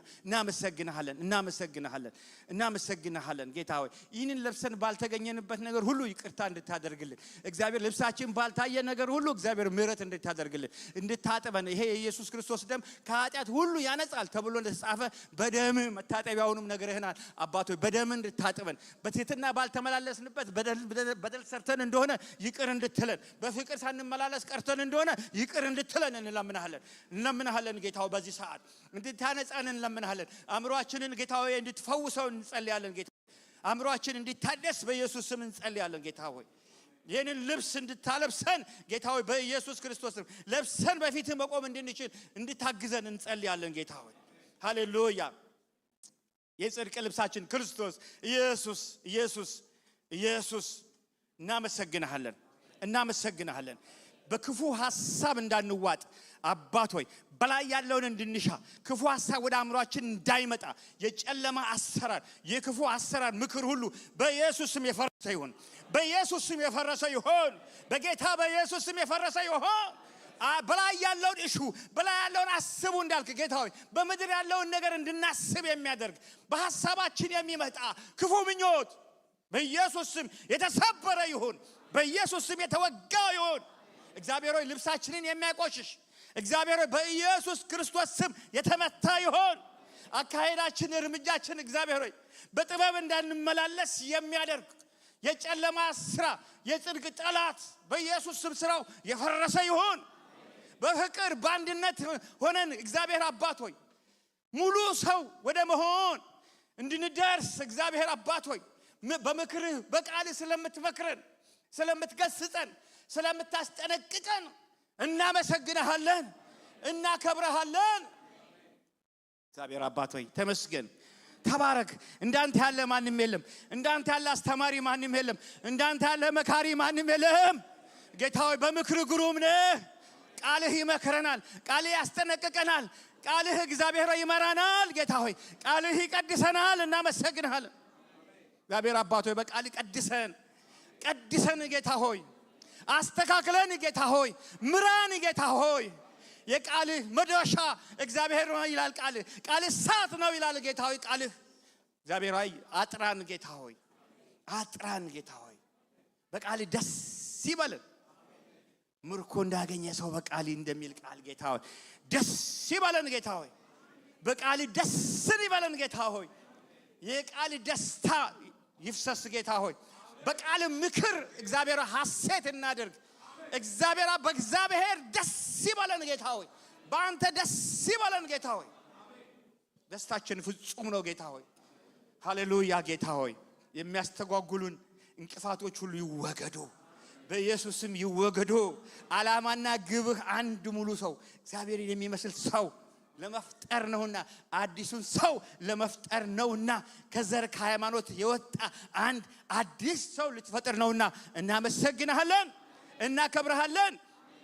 እናመሰግናለን ጌታ ሆይ ይህንን ለብሰን ባልተገኘንበት ነገር ሁሉ ይቅርታ እንድታደርግልን እግዚአብሔር ልብሳችን ባልታየ ነገር ሁሉ እግዚአብሔር ምሕረት እንድታደርግልን እንድታጥበን ይሄ የኢየሱስ ክርስቶስ ደም ከኃጢአት ሁሉ ያነጻል ተብሎ እንደተጻፈ በደም መታጠቢያውንም ነግረህናል አባቶ በደም እንድታጥበን በትህትና ባልተመላለስንበት በደል ሰርተን እንደሆነ ይቅር እንድትለን በፍቅር ሳንመላለስ ቀርተን እንደሆነ ይቅር እንድትለን እንለምንሃለን ጌታ ሆይ በዚህ ሰዓት እንድታነጻን እንለምንሃለን አእምሮአችንን ጌታ ሆይ እንድትፈውሰው እንጸልያለን ጌታ አእምሮአችን እንዲታደስ በኢየሱስ ስም እንጸልያለን ጌታ ሆይ ይህንን ልብስ እንድታለብሰን ጌታ ሆይ በኢየሱስ ክርስቶስ ስም ለብሰን በፊትህ መቆም እንድንችል እንድታግዘን እንጸልያለን ጌታ ሆይ ሃሌሉያ የጽድቅ ልብሳችን ክርስቶስ ኢየሱስ እናመሰግንሃለን በክፉ ሐሳብ እንዳንዋጥ አባት ሆይ በላይ ያለውን እንድንሻ ክፉ ሐሳብ ወደ አእምሮአችን እንዳይመጣ የጨለማ አሰራር የክፉ አሰራር ምክር ሁሉ በኢየሱስ ስም የፈረሰ ይሁን በጌታ በኢየሱስ ስም የፈረሰ ይሁን በላይ ያለውን እሹ በላይ ያለውን አስቡ እንዳልክ ጌታ ሆይ በምድር ያለውን ነገር እንድናስብ የሚያደርግ በሐሳባችን የሚመጣ ክፉ ምኞት በኢየሱስ ስም የተሰበረ ይሁን በኢየሱስ ስም የተወጋ ይሁን እግዚአብሔር ሆይ ልብሳችንን የሚያቆሽሽ እግዚአብሔር ሆይ በኢየሱስ ክርስቶስ ስም የተመታ ይሁን አካሄዳችን እርምጃችን እግዚአብሔር ሆይ በጥበብ እንዳንመላለስ የሚያደርግ የጨለማ ስራ የጽድቅ ጠላት በኢየሱስ ስም ስራው የፈረሰ ይሁን። በፍቅር በአንድነት ሆነን እግዚአብሔር አባት ሆይ ሙሉ ሰው ወደ መሆን እንድንደርስ እግዚአብሔር አባት ሆይ በምክርህ በቃልህ ስለምትመክረን ስለምትገስጸን ስለምታስጠነቅቀን እናመሰግንሃለን እናከብረሃለን። እግዚአብሔር አባት ሆይ ተመስገን ተባረክ። እንዳንተ ያለ ማንም የለም። እንዳንተ ያለ አስተማሪ ማንም የለም። እንዳንተ ያለ መካሪ ማንም የለም። ጌታ ሆይ በምክርህ ግሩም ነህ። ቃልህ ይመክረናል፣ ቃልህ ያስጠነቅቀናል፣ ቃልህ እግዚአብሔር ይመራናል። ጌታ ሆይ ቃልህ ይቀድሰናል። እናመሰግንሃለን። እግዚአብሔር አባት ሆይ በቃልህ ቀድሰን ጌታ ሆይ አስተካክለን ጌታ ሆይ ምራን ጌታ ሆይ የቃልህ መዶሻ እግዚአብሔር ነው ይላል። ቃልህ እሳት ነው ይላል ጌታ ሆይ ቃልህ እግዚአብሔር ሆይ አጥራን ጌታ ሆይ አጥራን ጌታ ሆይ በቃልህ ደስ ይበለን። ምርኮ እንዳገኘ ሰው በቃልህ እንደሚል ቃል ጌታ ሆይ ደስ ይበለን ጌታ ሆይ በቃልህ ደስ ይበለን ጌታ ሆይ የቃልህ ደስታ ይፍሰስ ጌታ ሆይ በቃልህ ምክር እግዚአብሔር ሐሴት እናድርግ። እግዚአብሔር በእግዚአብሔር ደስ ይበለን ጌታ ሆይ በአንተ ደስ ይበለን ጌታ ሆይ ደስታችን ፍጹም ነው ጌታ ሆይ ሃሌሉያ ጌታ ሆይ የሚያስተጓጉሉን እንቅፋቶች ሁሉ ይወገዱ በኢየሱስም ይወገዱ። ዓላማና ግብህ አንድ ሙሉ ሰው እግዚአብሔርን የሚመስል ሰው ለመፍጠር ነውና አዲሱን ሰው ለመፍጠር ነውና ከዘር ከሃይማኖት የወጣ አንድ አዲስ ሰው ልትፈጥር ነውና እናመሰግንሃለን እናከብረሃለን።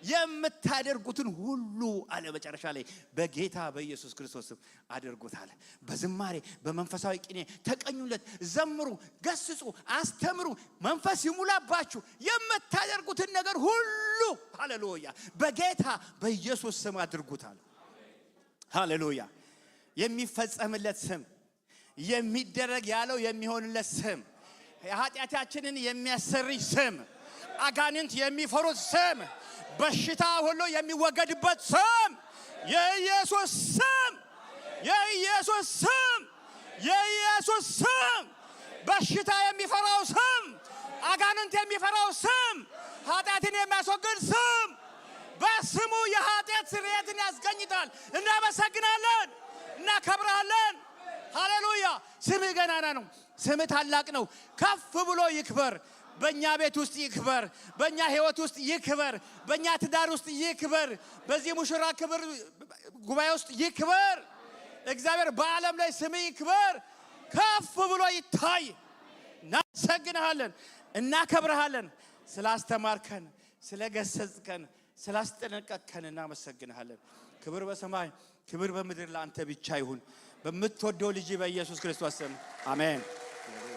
የምታደርጉትን ሁሉ አለ መጨረሻ ላይ በጌታ በኢየሱስ ክርስቶስ አድርጉታል። በዝማሬ በመንፈሳዊ ቅኔ ተቀኙለት፣ ዘምሩ፣ ገስጹ፣ አስተምሩ፣ መንፈስ ይሙላባችሁ። የምታደርጉትን ነገር ሁሉ ሃሌሉያ በጌታ በኢየሱስ ስም አድርጉታል። ሃሌሉያ የሚፈጸምለት ስም የሚደረግ ያለው የሚሆንለት ስም ኃጢአታችንን የሚያሰርይ ስም አጋንንት የሚፈሩት ስም በሽታ ሁሉ የሚወገድበት ስም የኢየሱስ ስም የኢየሱስ ስም የኢየሱስ ስም በሽታ የሚፈራው ስም አጋንንት የሚፈራው ስም ኃጢአትን የሚያስወግድ ስም በስሙ የኃጢአት ስርየትን ያስገኝታል። እናመሰግናለን እናከብራለን። ሃሌሉያ ስምህ ገናና ነው። ስምህ ታላቅ ነው። ከፍ ብሎ ይክበር። በእኛ ቤት ውስጥ ይክበር። በእኛ ህይወት ውስጥ ይክበር። በእኛ ትዳር ውስጥ ይክበር። በዚህ ሙሽራ ክብር ጉባኤ ውስጥ ይክበር። እግዚአብሔር በዓለም ላይ ስምህ ይክበር፣ ከፍ ብሎ ይታይ። እናመሰግንሃለን እናከብረሃለን። ስላስተማርከን ስለገሰጽከን ስላስጠነቀቅከን እናመሰግንሃለን። ክብር በሰማይ ክብር በምድር ለአንተ ብቻ ይሁን በምትወደው ልጅ በኢየሱስ ክርስቶስ ስም አሜን።